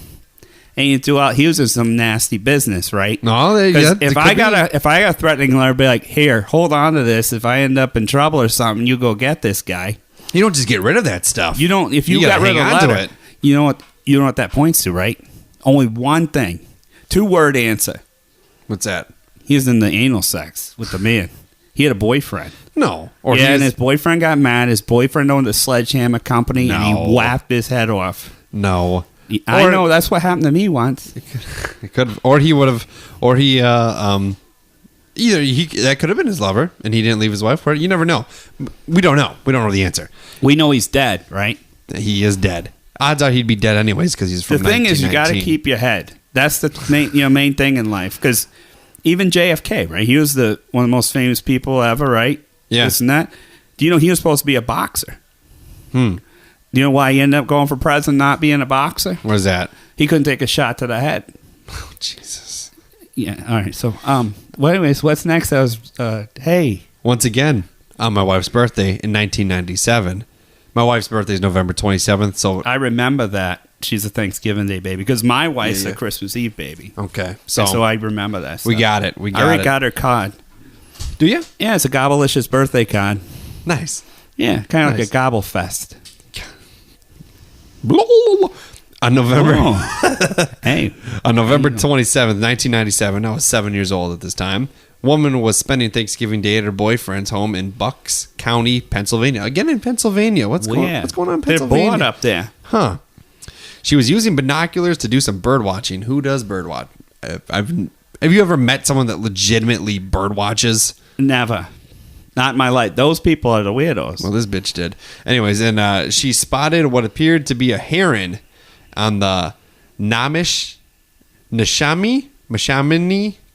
and he was in some nasty business, right? No, if I got a threatening letter, I'd be like, here, hold on to this. If I end up in trouble or something, you go get this guy. You don't just get rid of that stuff. You don't. If you gotta got rid of hang the on to letter, it. you know what? You know what that points to, right? Only one thing. 2-word answer. What's that? He was in the anal sex with the man. He had a boyfriend. No. And his boyfriend got mad. His boyfriend owned a sledgehammer company, and he whacked his head off. No. I know. That's what happened to me once. It could have, or he would have, or he, either that could have been his lover, and he didn't leave his wife for it. You never know. We don't know. We don't know the answer. We know he's dead, right? He is dead. Odds are he'd be dead anyways because he's from. The thing is, you got to keep your head. That's the main thing in life. Because even JFK, right? He was one of the most famous people ever, right? Yeah. This and that. Do you know he was supposed to be a boxer? Do you know why he ended up going for president, not being a boxer? What is that? He couldn't take a shot to the head. Oh, Jesus. Yeah. All right. So, well, anyways, what's next? I was, hey. Once again, on my wife's birthday in 1997. My wife's birthday is November 27th, so I remember that. She's a Thanksgiving Day baby because my wife's a Christmas Eve baby. okay. So I remember that stuff. We got it. I already got her card. Do you? Yeah, it's a Gobblicious birthday card. Nice. Yeah, kind of Nice. like a Gobble Fest. On November. Hey. On November 27th, 1997, I was 7 years old at this time. Woman was spending Thanksgiving Day at her boyfriend's home in Bucks County, Pennsylvania. Again in Pennsylvania. What's going on in Pennsylvania? They're bored up there. Huh. She was using binoculars to do some bird watching. Who does bird watch? Have you ever met someone that legitimately bird watches? Never. Not in my life. Those people are the weirdos. Well, this bitch did. Anyways, and she spotted what appeared to be a heron on the Neshaminy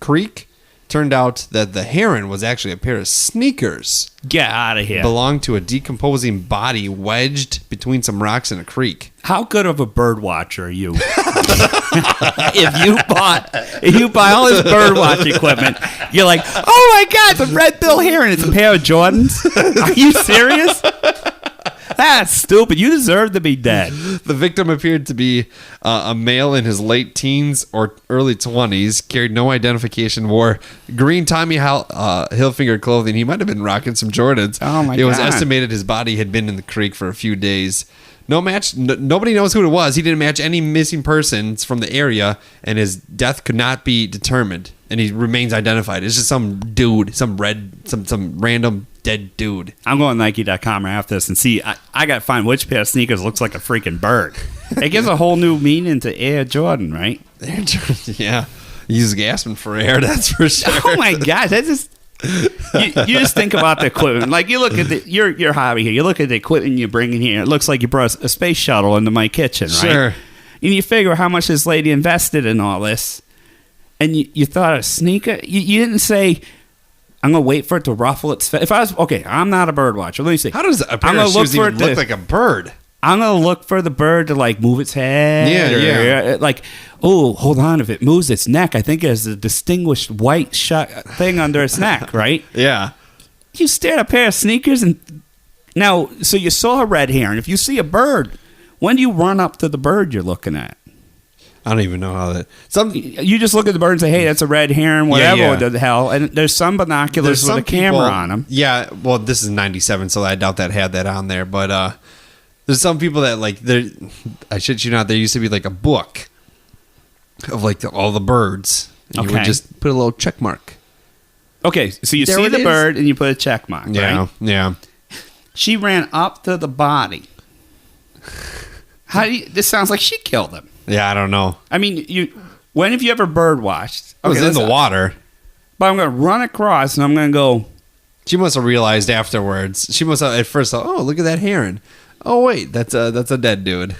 Creek. Turned out that the heron was actually a pair of sneakers. Get out of here. Belonged to a decomposing body wedged between some rocks in a creek. How good of a bird watcher are you? if you buy all this bird watch equipment, you're like, oh my God, it's a red bill heron. It's a pair of Jordans. Are you serious? That's stupid. You deserve to be dead. The victim appeared to be a male in his late teens or early 20s, carried no identification, wore green Tommy Hilfiger clothing. He might have been rocking some Jordans. Oh, my It was God. estimated his body had been in the creek for a few days. No match. Nobody knows who it was. He didn't match any missing persons from the area, and his death could not be determined. And he remains identified. It's just some dude, some random dead dude. I'm going Nike.com right after this and see. I got to find which pair of sneakers looks like a freaking bird. It gives a whole new meaning to Air Jordan, right? Yeah, he's gasping for air. That's for sure. Oh my gosh, that's just. You just think about the equipment. Like you look at your hobby here. You look at the equipment you're bringing here. It looks like you brought a space shuttle into my kitchen, right? Sure. And you figure how much this lady invested in all this, and you thought a sneaker. You didn't say, "I'm gonna wait for it to ruffle its." If I was okay, I'm not a bird watcher. Let me see. How does a pair I'm of gonna look shoes for even it to- look like a bird? I'm gonna look for the bird to like move its head. Yeah. Like, oh, hold on. If it moves its neck, I think it has a distinguished white thing under its neck, right? Yeah. You stare at a pair of sneakers and now, so you saw a red heron. If you see a bird, when do you run up to the bird you're looking at? I don't even know how that. You just look at the bird and say, "Hey, that's a red heron," whatever Yeah. the hell. And there's some binoculars with a camera on them. Yeah. Well, this is '97, so I doubt that had that on there. But there's some people that like. I shit you not. There used to be like a book of like all the birds. And you would Okay. just put a little check mark. Okay, so you There see it the is. bird and you put a check mark, Yeah. right? Yeah. She ran up to the body. This sounds like she killed him. Yeah. I don't know. I mean, when have you ever bird watched? It was in the listen, water. But I'm going to run across and I'm going to go, She must have realized afterwards. She must have at first thought, "Oh, look at that heron. Oh, wait, that's a dead dude."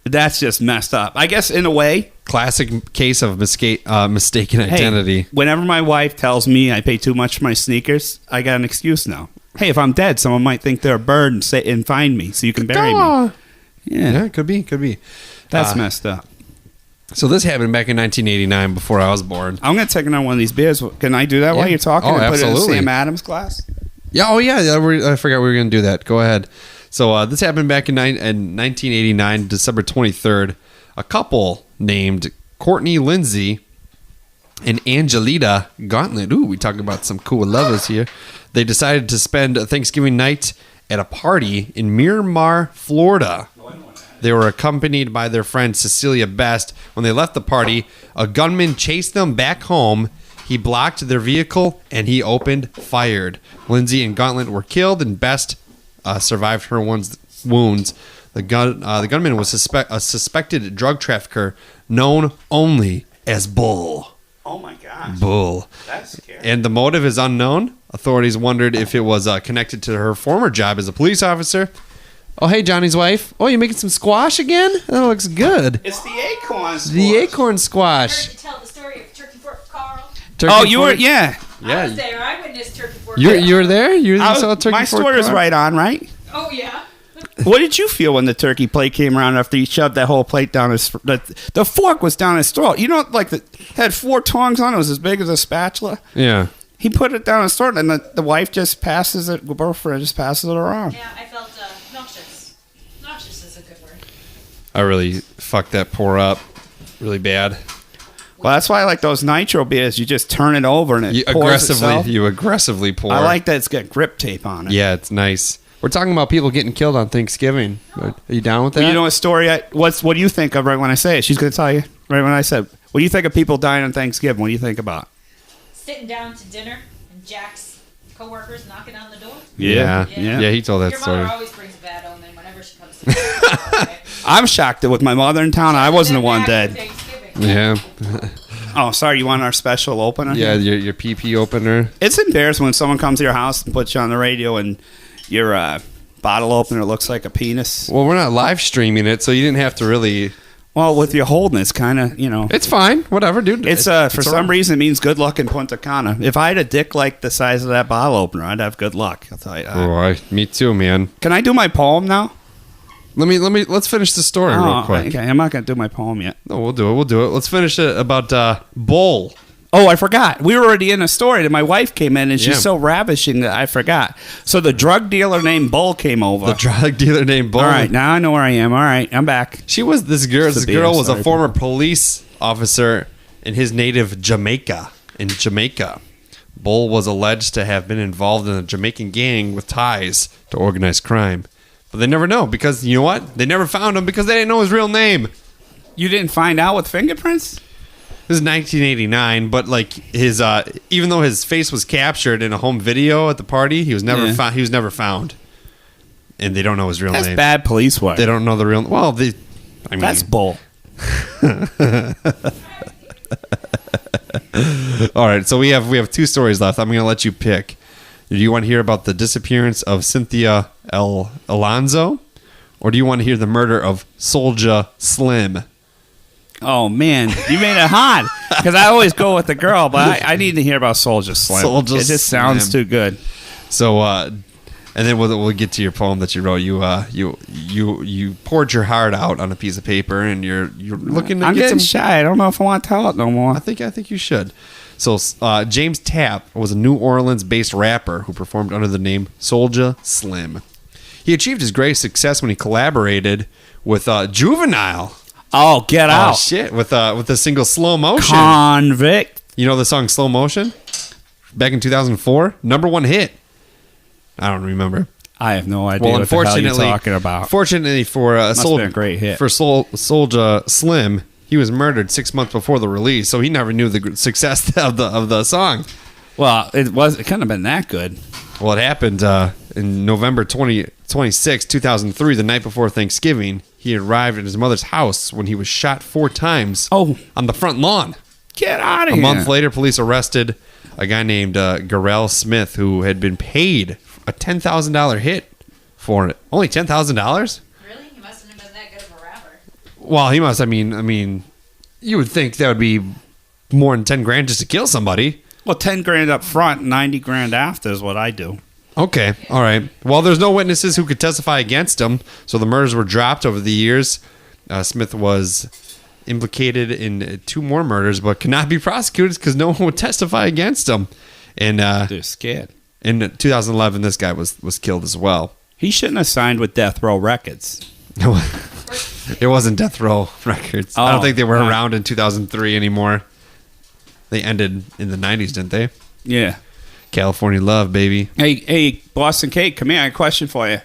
that's just messed up. I guess in a way, Classic case of mistaken identity. hey, whenever my wife tells me I pay too much for my sneakers, I got an excuse now. Hey, if I'm dead, someone might think they're a bird and find me so you can bury me. Yeah, Yeah, could be. that's messed up. So this happened back in 1989 before I was born. I'm going to take another one of these beers. Can I do that while Yeah. you're talking? Oh, and put it in absolutely. Sam Adams glass? Yeah, I forgot we were going to do that. Go ahead. So this happened back in 1989, December 23rd. A couple named Courtney Lindsay and Angelita Gauntlet. Ooh, we talking about some cool lovers here. They decided to spend Thanksgiving night at a party in Miramar, Florida. They were accompanied by their friend Cecilia Best. When they left the party, a gunman chased them back home. He blocked their vehicle and he opened fire. Lindsay and Gauntlet were killed, and Best survived her wounds. The gunman was a suspected drug trafficker known only as Bull. Oh, my gosh. Bull. That's scary. And the motive is unknown. Authorities wondered if it was connected to her former job as a police officer. Oh, hey, Johnny's wife. Oh, you making some squash again? That looks good. It's the acorns. The acorn I squash. heard you tell the story of Turkey Fork Carl. Turkey Oh, you were, Fork- yeah. I was there. I witnessed Turkey Fork. You were there? You saw Turkey my Fork story is Carl? right on, right? Oh yeah. What did you feel when the turkey plate came around after he shoved that whole plate down his... The fork was down his throat. You know, like, had 4 tongs on it. It was as big as a spatula. Yeah. He put it down his throat, and the wife just passes it, the girlfriend just passes it around. Yeah, I felt nauseous. Nauseous is a good word. I really fucked that pour up really bad. Well, that's why I like those nitro beers. You just turn it over and it pours itself. You aggressively pour. I like that it's got grip tape on it. Yeah, it's nice. We're talking about people getting killed on Thanksgiving. Are you down with that? Well, you know a story? What do you think of right when I say it? She's going to tell you right when I said, what do you think of people dying on Thanksgiving? What do you think about? Sitting down to dinner and Jack's coworkers knocking on the door. Yeah. Yeah. Yeah, he told that Your story. mother always brings a bad omen whenever she comes to dinner. I'm shocked that with my mother in town, I wasn't the one dead. Thanksgiving. Yeah. Oh, sorry, you want our special opener? Yeah, your PP opener. It's embarrassing when someone comes to your house and puts you on the radio and your bottle opener looks like a penis. Well, we're not live streaming it, so you didn't have to really. Well, with your holding, it's kind of, you know. It's fine. Whatever, dude. It's for some alright. reason it means good luck in Punta Cana. If I had a dick like the size of that bottle opener, I'd have good luck. I'll tell you that. Me too, man. Can I do my poem now? Let's finish the story real quick. Okay, I'm not gonna do my poem yet. No, we'll do it. Let's finish it about Bull. Oh, I forgot. We were already in a story, and my wife came in, and she's Yeah. so ravishing that I forgot. So the drug dealer named Bull came over. The drug dealer named Bull. All right, now I know where I am. All right, I'm back. She was this girl. This Sabina, girl was a sorry. former police officer in his native Jamaica. In Jamaica, Bull was alleged to have been involved in a Jamaican gang with ties to organized crime, but they never know because you know what? They never found him because they didn't know his real name. You didn't find out with fingerprints? This is 1989, but like his, even though his face was captured in a home video at the party, he was never Yeah. found. He was never found, and they don't know his real That's name. bad police work. They don't know the real. Well, I mean, That's Bull. all right. So we have two stories left. I'm going to let you pick. Do you want to hear about the disappearance of Cynthia Alonso, or do you want to hear the murder of Soulja Slim? Oh, man. You made it hard. Because I always go with the girl, but I need to hear about Soulja Slim. Soulja It just sounds Slim. too good. So, and then we'll get to your poem that you wrote. You poured your heart out on a piece of paper, and you're looking to I'm get getting some. shy. I don't know if I want to tell it no more. I think you should. So, James Tapp was a New Orleans-based rapper who performed under the name Soulja Slim. He achieved his greatest success when he collaborated with Juvenile. Oh, get Oh out. shit! With the single "Slow Motion." Convict. You know the song "Slow Motion"? Back in 2004, #1 hit. I don't remember. I have no idea Well, what the hell you're unfortunately, talking about. Fortunately for been a great hit. for Soulja Slim, he was murdered 6 months before the release, so he never knew the success of the song. Well, it couldn't have been that good. Well, it happened in November 26, 2003, the night before Thanksgiving. He arrived at his mother's house when he was shot 4 times on the front lawn. Get out of A here. month later, police arrested a guy named Garrell Smith who had been paid a $10,000 hit for it. Only $10,000? Really? He mustn't have been that good of a rapper. Well, he must. I mean, you would think that would be more than 10 grand just to kill somebody. Well, 10 grand up front, 90 grand after is what I do. Okay, all right. Well, there's no witnesses who could testify against him, so the murders were dropped over the years. Smith was implicated in 2 more murders, but could not be prosecuted because no one would testify against him. And They're scared. in 2011, this guy was killed as well. He shouldn't have signed with Death Row Records. It wasn't Death Row Records. I don't Oh, think they were right. around in 2003 anymore. They ended in the 90s, didn't they? Yeah. California Love, baby. Hey, Boston Cake, come here. I have a question for you.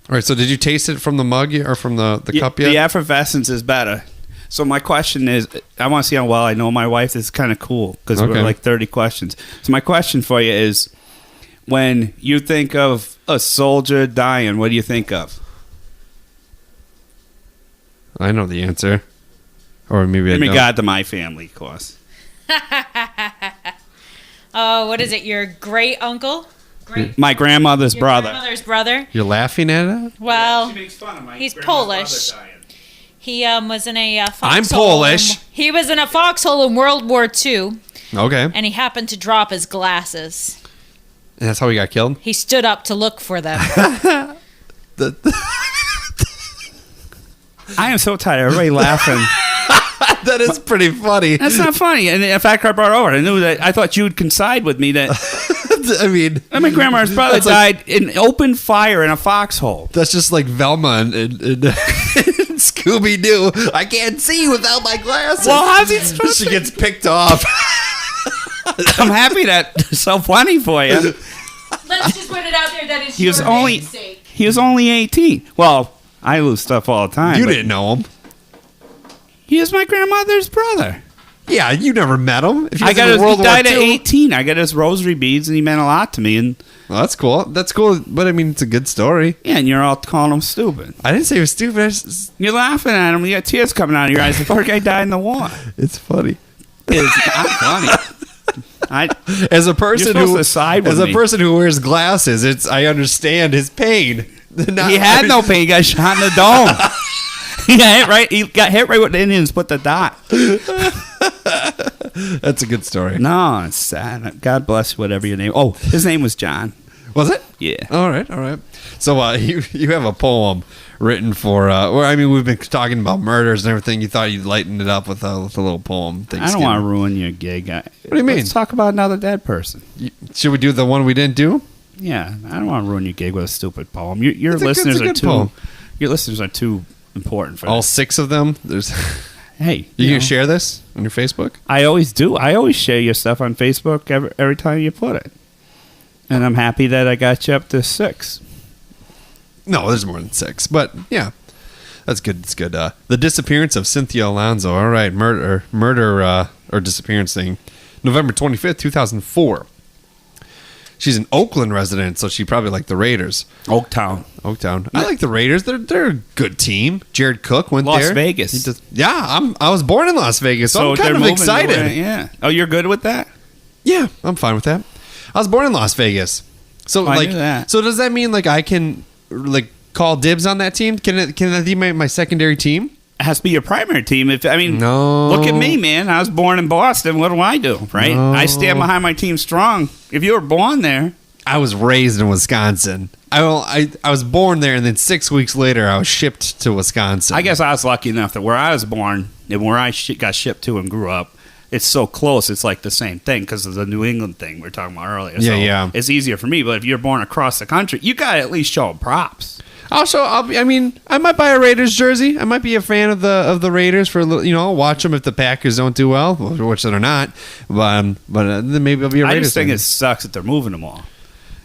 All right, so did you taste it from the mug or from the cup yet? The effervescence is better. So my question is, I want to see how well I know my wife. This is kind of cool because Okay. we're like 30 questions. So my question for you is, when you think of a soldier dying, what do you think of? I know the answer. Or maybe I In don't. regard to my family, of course. Oh, what is it? Your great uncle? Great. My grandmother's Your brother. grandmother's brother. You're laughing at it? Well, makes fun of my he's grandmother's Polish. brother dying. he was in a foxhole. I'm Polish. He was in a foxhole in World War II, Okay. and he happened to drop his glasses. And that's how he got killed? He stood up to look for them. I am so tired. Everybody laughing. That is pretty funny. That's not funny. And in fact, I brought it over. I knew that. I thought you would concide with me that I mean, my grandma's brother That's like- died in open fire in a foxhole. that's just like Velma and Scooby Doo. I can't see without my glasses. Well, how's he supposed She to? gets picked off. I'm happy that it's so funny for you. Let's just put it out there that it's He was your only- namesake. He was only 18. Well, I lose stuff all the time. You but didn't know him. He is my grandmother's brother. Yeah, you never met him. If he was He in World War died at II. 18. I got his rosary beads, and he meant a lot to me. And Well, that's cool. That's cool. But I mean, it's a good story. yeah, and you're all calling him stupid. I didn't say he was stupid. You're laughing at him. You got tears coming out of your eyes. The poor guy died in the war. It's funny. It's not funny. As a person supposed who to side with as a me. person who wears glasses, I understand his pain. Not- He had no pain. He got shot in the dome. He got hit right with the Indians. Put the dot. That's a good story. No, it's sad. God bless whatever your name. Oh, his name was John. Was it? Yeah. All right. So you have a poem written for. Well, I mean, we've been talking about murders and everything. You thought you'd lighten it up with a little poem. I don't want to ruin your gig. What do you mean? Let's talk about another dead person. Should we do the one we didn't do? Yeah, I don't want to ruin your gig with a stupid poem. Your It's a listeners good are too. poem. Your listeners are too important for All this. 6 of them. There's. Hey, You know, can share this on your Facebook? I always do. I always share your stuff on Facebook every time you put it, and I'm happy that I got you up to 6. No, there's more than 6. But yeah, that's good. It's good. The disappearance of Cynthia Alonso. All right, murder or disappearance thing. November 25th, 2004. She's an Oakland resident, so she probably liked the Raiders. Oaktown. I like the Raiders. They're a good team. Jared Cook went Las there. Vegas. I was born in Las Vegas, so I'm they're kind of moving excited. away, yeah. Oh, you're good with that? Yeah, I'm fine with that. I was born in Las Vegas, so I knew that. so does that mean like I can like call dibs on that team? Can that be my secondary team? It has to be your primary team. No. Look at me, man. I was born in Boston. What do I do, right? No. I stand behind my team strong. If you were born there, I was raised in Wisconsin. I was born there, and then 6 weeks later, I was shipped to Wisconsin. I guess I was lucky enough that where I was born and where I got shipped to and grew up, it's so close. It's like the same thing because of the New England thing we were talking about earlier. So Yeah. it's easier for me. But if you're born across the country, you got to at least show 'em props. I might buy a Raiders jersey. I might be a fan of the Raiders for a little. I'll watch them if the Packers don't do well, which they're not. But then maybe I'll be a I Raiders just think fan. it sucks that they're moving them all.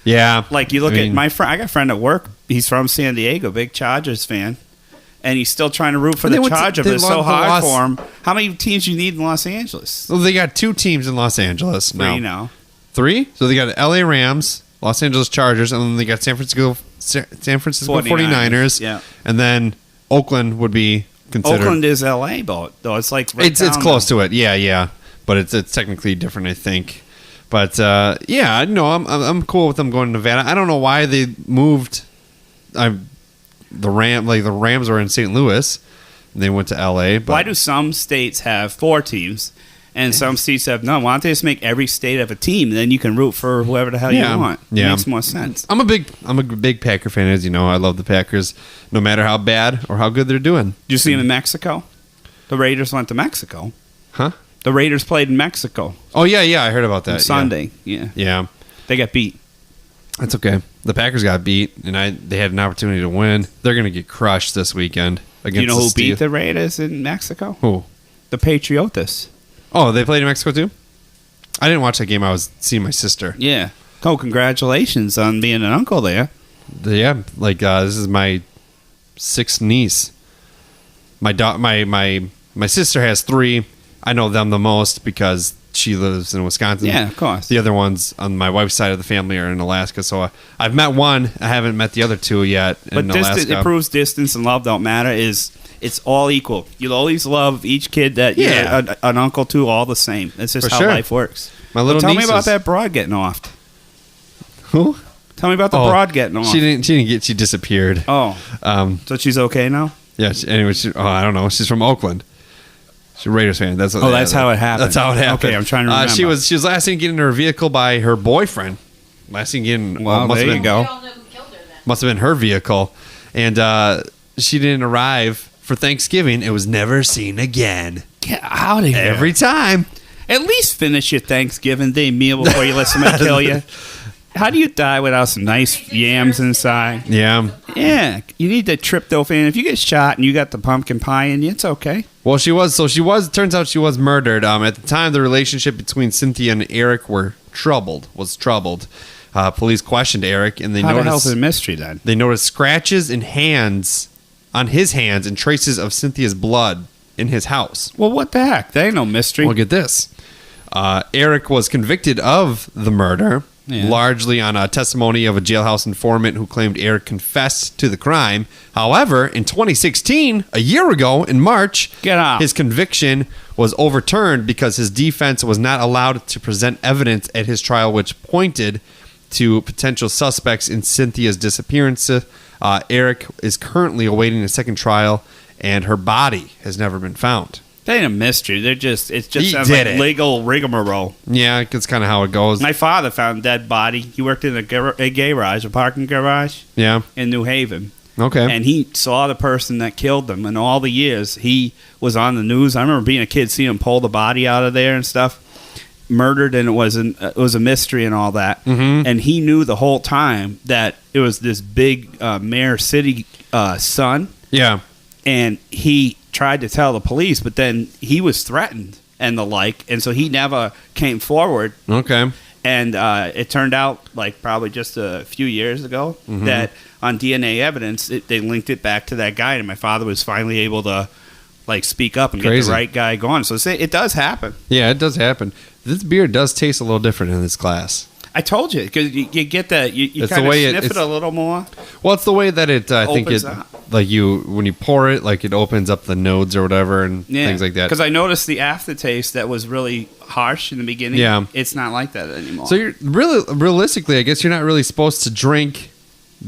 Yeah, Like you look at my friend. I got a friend at work. He's from San Diego, big Chargers fan, and he's still trying to root for But they the went to- Chargers. they But it's so lost- hard for him. How many teams you need in Los Angeles? Well, they got 2 teams in Los Angeles now. 3 now. 3? So they got LA Rams, Los Angeles Chargers, and then they got San Francisco 49ers. Yeah. And then Oakland would be considered. Oakland is LA, though. It's like It's close to it. Yeah. But it's technically different, I think. But I'm cool with them going to Nevada. I don't know why they moved. The Rams were in St. Louis, and they went to LA. But Why do some states have 4 teams and some states have none? Why don't they just make every state have a team? Then you can root for whoever the hell Yeah. you want. It Yeah. makes more sense. I'm a big Packer fan, as you know. I love the Packers, no matter how bad or how good they're doing. Did you see them in Mexico? The Raiders went to Mexico. Huh? The Raiders played in Mexico Oh yeah, I heard about that. on Sunday. Yeah. Yeah. They got beat. That's okay. The Packers got beat, and they had an opportunity to win. They're going to get crushed this weekend against. Do you know the who beat Steelers. the Raiders in Mexico? Who? The Patriotas. Oh, they played in Mexico too. I didn't watch that game. I was seeing my sister. Yeah. Oh, congratulations on being an uncle there. Yeah, this is my 6th niece. My sister has 3. I know them the most because she lives in Wisconsin. Yeah, of course. The other ones on my wife's side of the family are in Alaska. So I've met one. I haven't met the other 2 yet But in Alaska. it proves distance and love don't matter. It's all equal. You'll always love each kid that you're an uncle to, all the same. That's just For how sure. life works. My little Tell me nieces. about that broad getting off. Who? Tell me about the broad getting off. She didn't get. She disappeared. Oh, so she's okay now? Yeah. Anyway, I don't know. She's from Oakland. She's a Raiders fan. That's how it happened. That's how it happened. Okay, I'm trying to remember. She was last seen getting in her vehicle by her boyfriend. Last seen getting. Well, must there have you been, go. We all know who killed her then. Must have been her vehicle, and she didn't arrive for Thanksgiving. It was never seen again. Get out of here. Every time. At least finish your Thanksgiving Day meal before you let somebody kill you. How do you die without some nice yams inside? Yeah. Yeah, you need the tryptophan. If you get shot and you got the pumpkin pie in you, it's okay. Well, turns out she was murdered. At the time, the relationship between Cynthia and Eric was troubled. Police questioned Eric, and How the hell's it a mystery then? they noticed scratches on his hands and traces of Cynthia's blood in his house. Well, what the heck? That ain't no mystery. Well, get this. Eric was convicted of the murder, largely on a testimony of a jailhouse informant who claimed Eric confessed to the crime. However, in 2016, a year ago, in March, Get out. his conviction was overturned because his defense was not allowed to present evidence at his trial which pointed to potential suspects in Cynthia's disappearance. Eric is currently awaiting a second trial, and her body has never been found. They ain't a mystery. They're just it just He sounds did like it. legal rigmarole. Yeah, it's kind of how it goes. My father found a dead body. He worked in a garage, a parking garage Yeah. in New Haven. Okay. And he saw the person that killed them. And all the years he was on the news. I remember being a kid, seeing him pull the body out of there and stuff. Murdered, and it was a mystery and all that. Mhm. And he knew the whole time that it was this big mayor city son. Yeah. And he tried to tell the police, but then he was threatened and the like, and so he never came forward. Okay. And it turned out, like probably just a few years ago, that on DNA evidence, they linked it back to that guy, and my father was finally able to like speak up and get Crazy. the right guy going. So it does happen. Yeah, it does happen. This beer does taste a little different in this glass. I told you, because you get that, you It's the kind of way sniff it it's- a little more. Well, it's the way that it, I think Opens it, up. like when you pour it, like it opens up the nodes or whatever and things like that. Because I noticed the aftertaste that was really harsh in the beginning. Yeah. It's not like that anymore. So you're realistically, I guess you're not really supposed to drink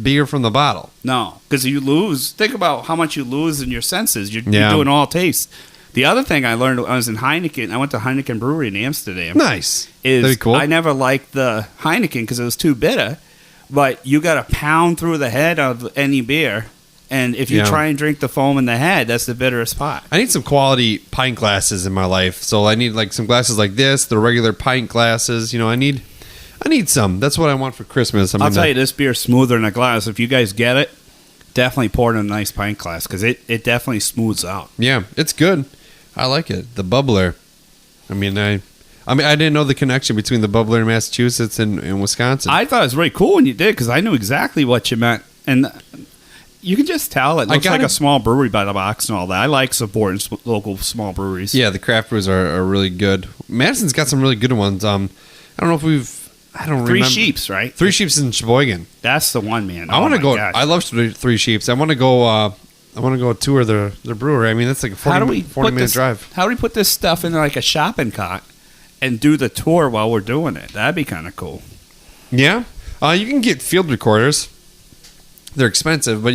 beer from the bottle. No, because you lose. Think about how much you lose in your senses. You're Yeah. doing all taste. The other thing I learned when I was in Heineken, I went to Heineken Brewery in Amsterdam. Nice. Is That'd be cool. I never liked the Heineken because it was too bitter. But you got to pound through the head of any beer, and if you Yeah. try and drink the foam in the head, that's the bitterest part. I need some quality pint glasses in my life. So I need like some glasses like this, the regular pint glasses. You know, I need some. That's what I want for Christmas. I'll tell you, this beer's smoother in a glass. If you guys get it, definitely pour it in a nice pint glass because it definitely smooths out. Yeah, it's good. I like it. The bubbler. I mean, I didn't know the connection between the bubbler in Massachusetts and Wisconsin. I thought it was really cool when you did because I knew exactly what you meant, and you can just tell it looks like a small brewery by the box and all that. I like supporting local small breweries. Yeah, the craft brews are really good. Madison's got some really good ones. I don't know if I don't Three remember. Sheeps, right? Three Sheeps in Sheboygan. That's the one, man. I want to go. Gosh. I love Three Sheeps. I want to go. I want to go tour their brewery. I mean, that's like a 40 minute drive. How do we put this stuff in like a shopping cart and do the tour while we're doing it? That'd be kind of cool. Yeah, you can get field recorders. They're expensive, but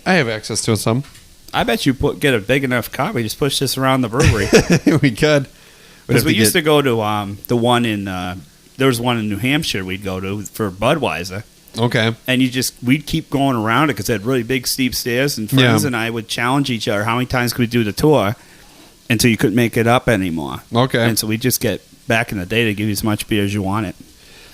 I have access to some. I bet you get a big enough cart. We just push this around the brewery. We could. Because we used to go to the one in there was one in New Hampshire we'd go to for Budweiser. Okay. And we'd keep going around it because it had really big steep stairs, and friends and I would challenge each other how many times could we do the tour until you couldn't make it up anymore. Okay. And so we just get back in the day to give you as much beer as you wanted.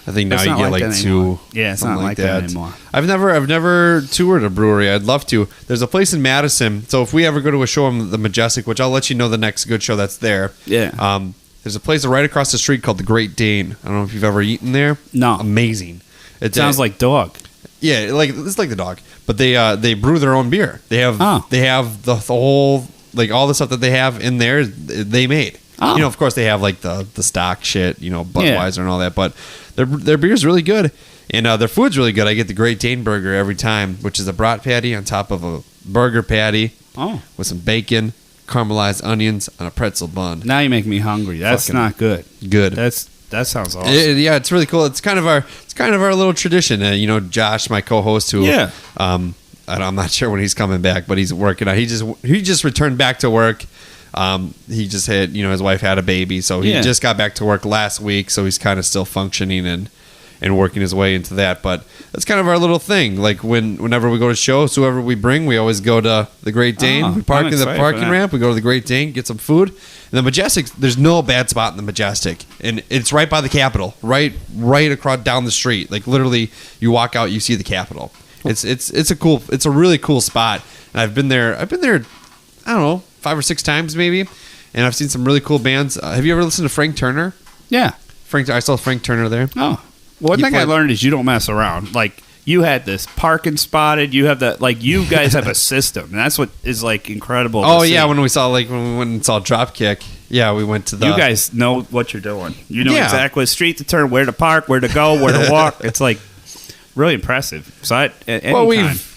I think now It's you not get like like that two. anymore. Yeah, it's something not like that anymore. I've never toured a brewery. I'd love to. There's a place in Madison. So if we ever go to a show in the Majestic, which I'll let you know the next good show that's there. Yeah. There's a place right across the street called the Great Dane. I don't know if you've ever eaten there. No. Amazing. It sounds like dog. Yeah, it's like the dog, but they brew their own beer. They have the whole like all the stuff that they have in there. They made. Oh. You know, of course they have like the stock shit, you know, Budweiser and all that, but their beer's really good and their food's really good. I get the Great Dane burger every time, which is a brat patty on top of a burger patty with some bacon, caramelized onions on a pretzel bun. Now you make me hungry. That's Fucking not good. Good. That sounds awesome. Yeah, it's really cool. It's kind of our little tradition. You know, Josh, my co-host, who I'm not sure when he's coming back, but he's working out. He just returned back to work. He just had, you know, his wife had a baby, so he just got back to work last week. So he's kind of still functioning and working his way into that. But that's kind of our little thing. Like whenever we go to shows, whoever we bring, we always go to the Great Dane. We park in the parking ramp. We go to the Great Dane, get some food. And the Majestic, there's no bad spot in the Majestic, and it's right by the Capitol, right across down the street. Like literally, you walk out, you see the Capitol. It's a really cool spot. And I've been there. I don't know, 5 or 6 times maybe, and I've seen some really cool bands. Have you ever listened to Frank Turner? Yeah. I saw Frank Turner there. Oh. One thing I learned is you don't mess around. Like, you had this parking spotted. You have that, like, you guys have a system. And that's what is, like, incredible. Oh, yeah, when we went and saw Dropkick. Yeah, we went to the... You guys know what you're doing. You know Yeah. exactly what street to turn, where to park, where to go, where to walk. It's, like, really impressive. So,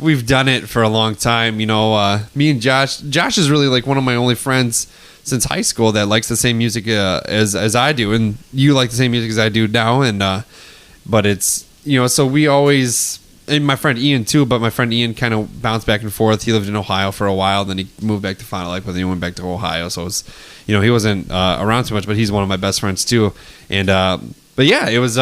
we've done it for a long time. You know, me and Josh. Josh is really, like, one of my only friends since high school that likes the same music as I do. And you like the same music as I do now. And... but it's, you know, so we always and my friend Ian too, but my friend Ian kind of bounced back and forth. He lived in Ohio for a while, then he moved back to Fond du Lac, but then he went back to Ohio. So it was, he wasn't around too much, but he's one of my best friends too. And but yeah, it was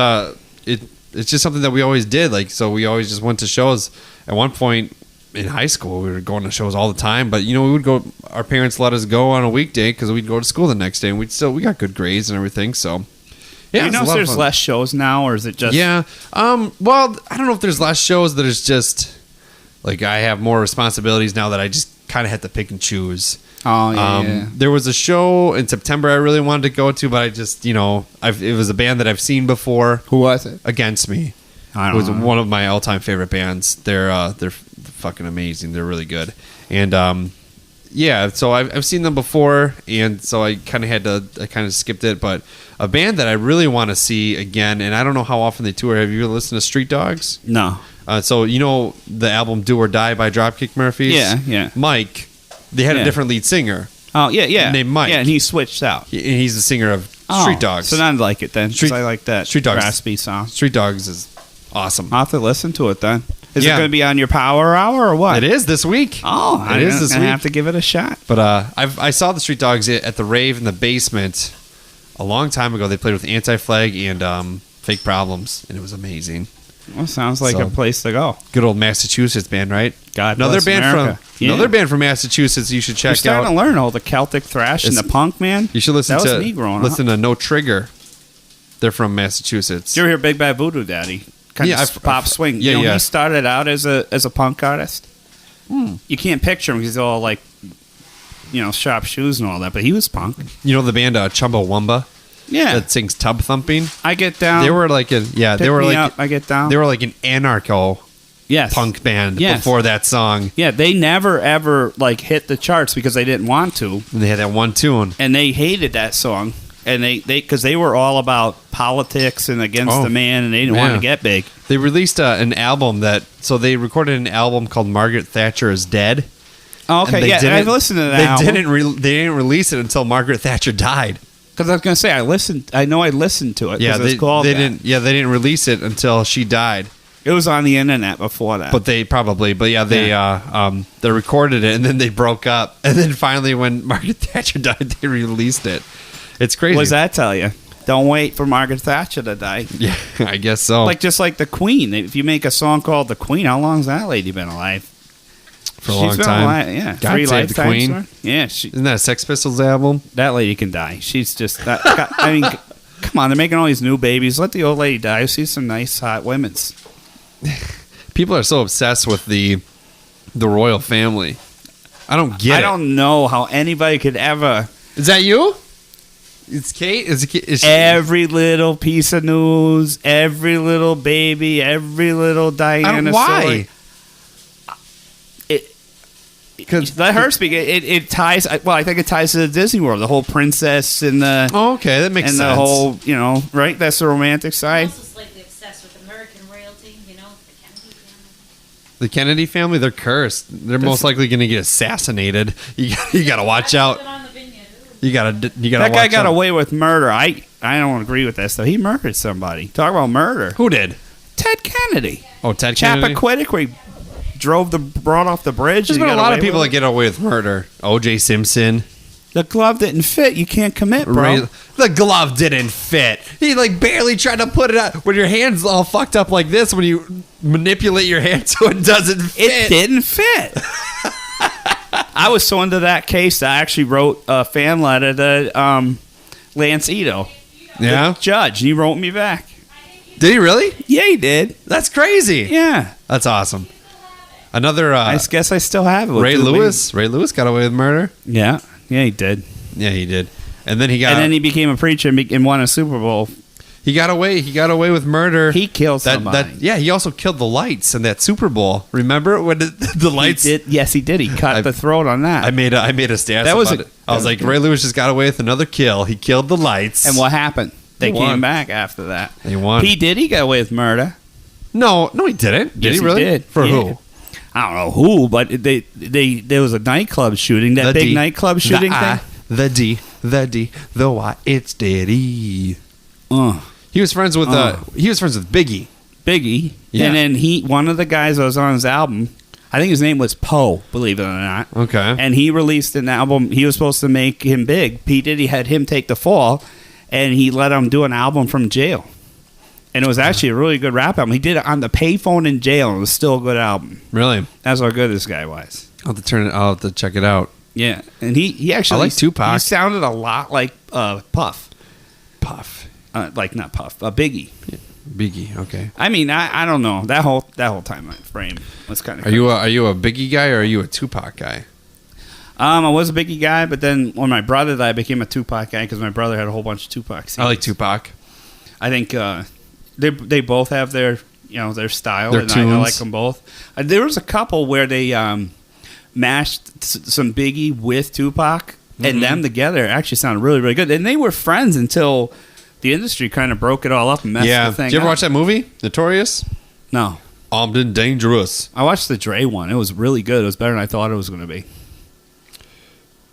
it's just something that we always did. Like, so we always just went to shows. At one point in high school, we were going to shows all the time, but we would go. Our parents let us go on a weekday because we'd go to school the next day, and we got good grades and everything. So. Yeah, if there's less shows now, or is it just... Yeah. Well, I don't know if there's less shows. There's just, like, I have more responsibilities now that I just kind of had to pick and choose. Oh, yeah. There was a show in September I really wanted to go to, but I just, it was a band that I've seen before. Who was it? Against Me. I It don't was know. one of my all-time favorite bands. They're fucking amazing. They're really good. And, yeah, so I've seen them before, and so I kind of skipped it, but a band that I really want to see again, and I don't know how often they tour. Have you ever listened to Street Dogs? No. So the album Do or Die by Dropkick Murphys? Yeah. Mike, they had a Yeah. different lead singer. Oh, yeah. Named Mike. Yeah, and he switched out. He's the singer of Street Dogs. So then I like it then. 'Cause Street- I like that Street Dogs. raspy song. Street Dogs is awesome. I'll have to listen to it then. Is it Yeah. going to be on your Power Hour or what? It is this week. Oh, it is this I'm week. have to give it a shot. But I saw the Street Dogs at the rave in the basement a long time ago. They played with Anti-Flag and Fake Problems, and it was amazing. Well, sounds like So- a place to go. Good old Massachusetts band, right? God another bless band America. from another band from Massachusetts. You should You're check starting out. to learn all the Celtic thrash and the It's- punk, man. You should listen that to was me growing listen to No Trigger. They're from Massachusetts. Did you ever hear Big Bad Voodoo Daddy? Kind Yeah, of pop swing. yeah, yeah. He started out as a punk artist. You can't picture him because he's all like, sharp shoes and all that, but he was punk. You know the band Chumbawamba Yeah. that sings Tub Thumping? I get down. They were like I get down. they were like an anarcho yes. punk band Yes. before that song. Yeah, they never ever like hit the charts because they didn't want to, And they had that one tune. and they hated that song. And they because they were all about politics and against the man, and they didn't want Yeah. to get big. They released an album so they recorded an album called Margaret Thatcher is Dead. Oh, And okay, they yeah, didn't- I've listened to that. They didn't release it until Margaret Thatcher died. Because I was going to say I listened. I know I listened to it. Yeah, 'cause they it's called that. didn't. Yeah, they didn't release it until she died. It was on the internet before that. But they they recorded it and then they broke up, and then finally when Margaret Thatcher died, they released it. It's crazy. what does that tell you? Don't wait for Margaret Thatcher to die. Yeah, I guess so. Just like the Queen. If you make a song called The Queen, how long has that lady been alive? for a long been time. alive, yeah. God 3 Save the lifetimes, Queen. sir. Yeah, Isn't that a Sex Pistols album? that lady can die. She's just that. I mean, come on, they're making all these new babies. Let the old lady die. I see some nice hot women's. People are so obsessed with the royal family. I don't get I it. don't know how anybody could ever. Is that you? It's Kate. Is she, Every little piece of news, every little baby, every little Diana why? story. Let her speak. It ties. Well, I think it ties to the Disney World. The whole princess and the Oh, okay, that makes and sense. the whole, right? That's the romantic I'm side. also slightly obsessed with American royalty, the Kennedy family. The Kennedy family, they're cursed. They're most likely going to get assassinated. You got to watch out. Put on the vineyard. You got to That guy watch got out. away with murder. I don't agree with that stuff. He murdered somebody. Talk about murder. Who did? Ted Kennedy. Oh, Ted Kennedy. Chappaquiddick, where he brought off the bridge. There's and he been a got lot of away people with that get away with murder. O.J. Simpson. it. The glove didn't fit. You can't commit, bro. The glove didn't fit. He barely tried to put it on. When your hand's all fucked up like this, when you manipulate your hand so it doesn't fit. It didn't fit. I was so into that case that I actually wrote a fan letter to Lance Ito, Yeah. the judge. He wrote me back. Did he really? Yeah, he did. That's crazy. Yeah. That's awesome. Another I guess I still have it. with Ray Drew Lewis. Ray Lewis got away with murder. Lee. Yeah. Yeah, he did. Yeah, he did. And then he got And then he became a preacher and won a Super Bowl. he got away. He got away with murder. He killed somebody. Yeah, he also killed the lights in that Super Bowl. Remember when the lights? He did. Yes, he did. He cut the throat on that. I made a stat. That was about it. I was like, Ray Lewis just got away with another kill. He killed the lights. and what happened? They They won. came back after that. They won. P. Diddy got away with murder. No, he didn't. Did Yes, he really? did. For Yeah. who? I don't know who, but there was a nightclub shooting. That big nightclub shooting the I, thing. The D, the Y. It's Diddy. Uh, He was friends with Biggie. Biggie. Yeah. And then one of the guys that was on his album, I think his name was Poe, believe it or not. Okay. And he released an album. He was supposed to make him big. P. Diddy had him take the fall, and he let him do an album from jail. And it was actually a really good rap album. He did it on the payphone in jail, and it was still a good album. Really? That's how good this guy was. I'll have to check it out. Yeah. And he actually... I like Tupac. He sounded a lot like Puff. Puff. Like, not Puff. Biggie. Yeah. Biggie. Okay. I mean, I don't know. That whole time frame was kind of... Are you a Biggie guy or are you a Tupac guy? I was a Biggie guy, but then when my brother died, I became a Tupac guy because my brother had a whole bunch of Tupac CDs. I like Tupac. I think they both have their style, Their and I tunes. like them both. There was a couple where they mashed some Biggie with Tupac, and them together actually sounded really, really good. And they were friends until the industry kind of broke it all up and messed the thing Did you ever up. watch that movie, Notorious? No. Armed and Dangerous. I watched the Dre one. It was really good. It was better than I thought it was going to be.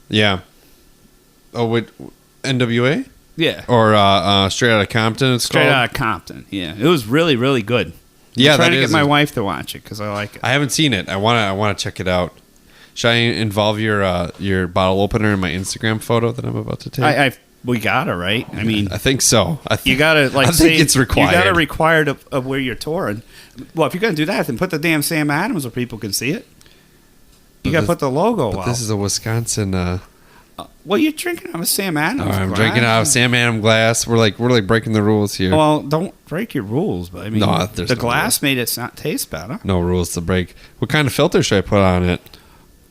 Yeah. Oh, wait. NWA? Yeah. Or Straight Outta Compton, it's Straight called? Outta Compton. Yeah. It was really, really good. Yeah, I'm trying that to is get my a- wife to watch it because I like it. I haven't seen it. I want to check it out. Should I involve your bottle opener in my Instagram photo that I'm about to take? We got it, right? I mean, I think so. you got to I think it's required. You got to required of where you're touring. Well, if you're going to do that, then put the damn Sam Adams where people can see it. You got to put the logo But out. this is a Wisconsin. Well, you're drinking out of a Sam Adams. I'm glass. drinking out of Sam Adams glass. We're like breaking the rules here. Well, don't break your rules, but I mean, No, there's the no glass made it not taste better. No rules to break. What kind of filter should I put on it?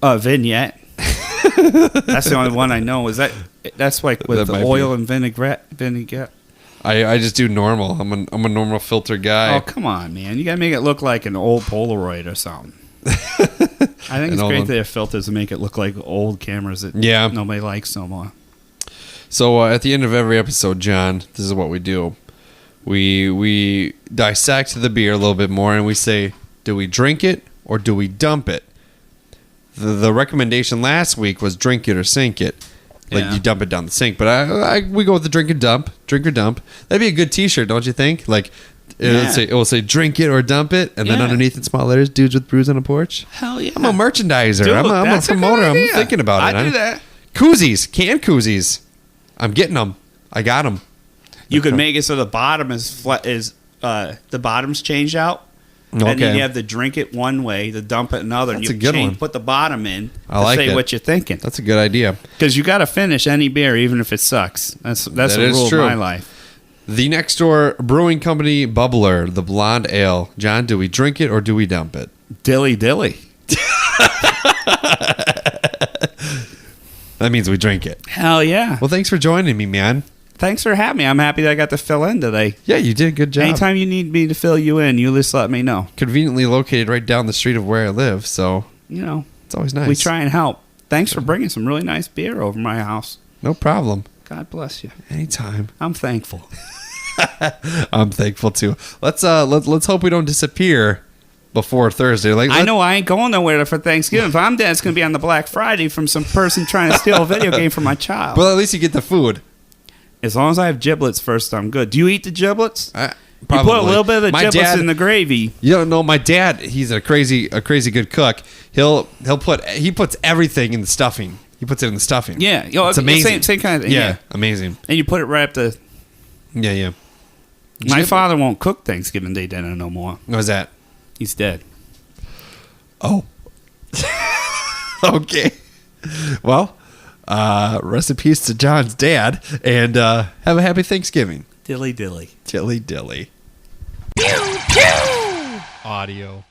Vignette. That's the only one I know. That's like with That the might oil and vinaigrette. I just do normal. I'm a normal filter guy. Oh, come on, man. You got to make it look like an old Polaroid or something. I think it's great they have filters to make it look like old cameras that nobody likes no more. So at the end of every episode, John, this is what we do. We dissect the beer a little bit more, and we say, do we drink it or do we dump it? The recommendation last week was drink it or sink it. Like you dump it down the sink. But we go with the drink or dump. Drink or dump. That'd be a good T-shirt, don't you think? Like it will say drink it or dump it, and then underneath in small letters, dudes with brews on a porch. Hell yeah! I'm a merchandiser. Dude, I'm a that's a good promoter. I'm idea. thinking about it. I do that. Koozies, canned koozies. I'm getting them. I got them. You could make it so the bottom is flat. The bottom's changed out, and then Okay. you have to drink it one way, the dump it another. That's and a good one. Put the bottom in. I like say it. what you're thinking, That's a good idea. because you got to finish any beer, even if it sucks. That's That the is rule true. of my life. The Next Door Brewing Company Bubbler, the blonde ale. John, do we drink it or do we dump it? Dilly dilly. That means we drink it. Hell yeah! Well, thanks for joining me, man. Thanks for having me. I'm happy that I got to fill in today. Yeah, you did a good job. Anytime you need me to fill you in, you just let me know. Conveniently located right down the street of where I live, so You know, it's always nice. we try and help. Thanks for bringing some really nice beer over my house. No problem. God bless you. Anytime. I'm thankful. I'm thankful too. Let's hope we don't disappear before Thursday. I know I ain't going nowhere for Thanksgiving. If I'm dead, it's going to be on the Black Friday from some person trying to steal a video game from my child. Well, at least you get the food. As long as I have giblets first, I'm good. Do you eat the giblets? Probably. You put a little bit of the My giblets dad- in the gravy. You don't know my dad. He's a crazy good cook. He puts everything in the stuffing. He puts it in the stuffing. Yeah. It's amazing. Same kind of thing. Yeah, amazing. And you put it right up the... Yeah. My father won't cook Thanksgiving Day dinner no more. What was that? He's dead. Oh. Okay. Well, rest in peace to John's dad, and have a happy Thanksgiving. Dilly dilly. Dilly dilly. Pew Pew! Audio.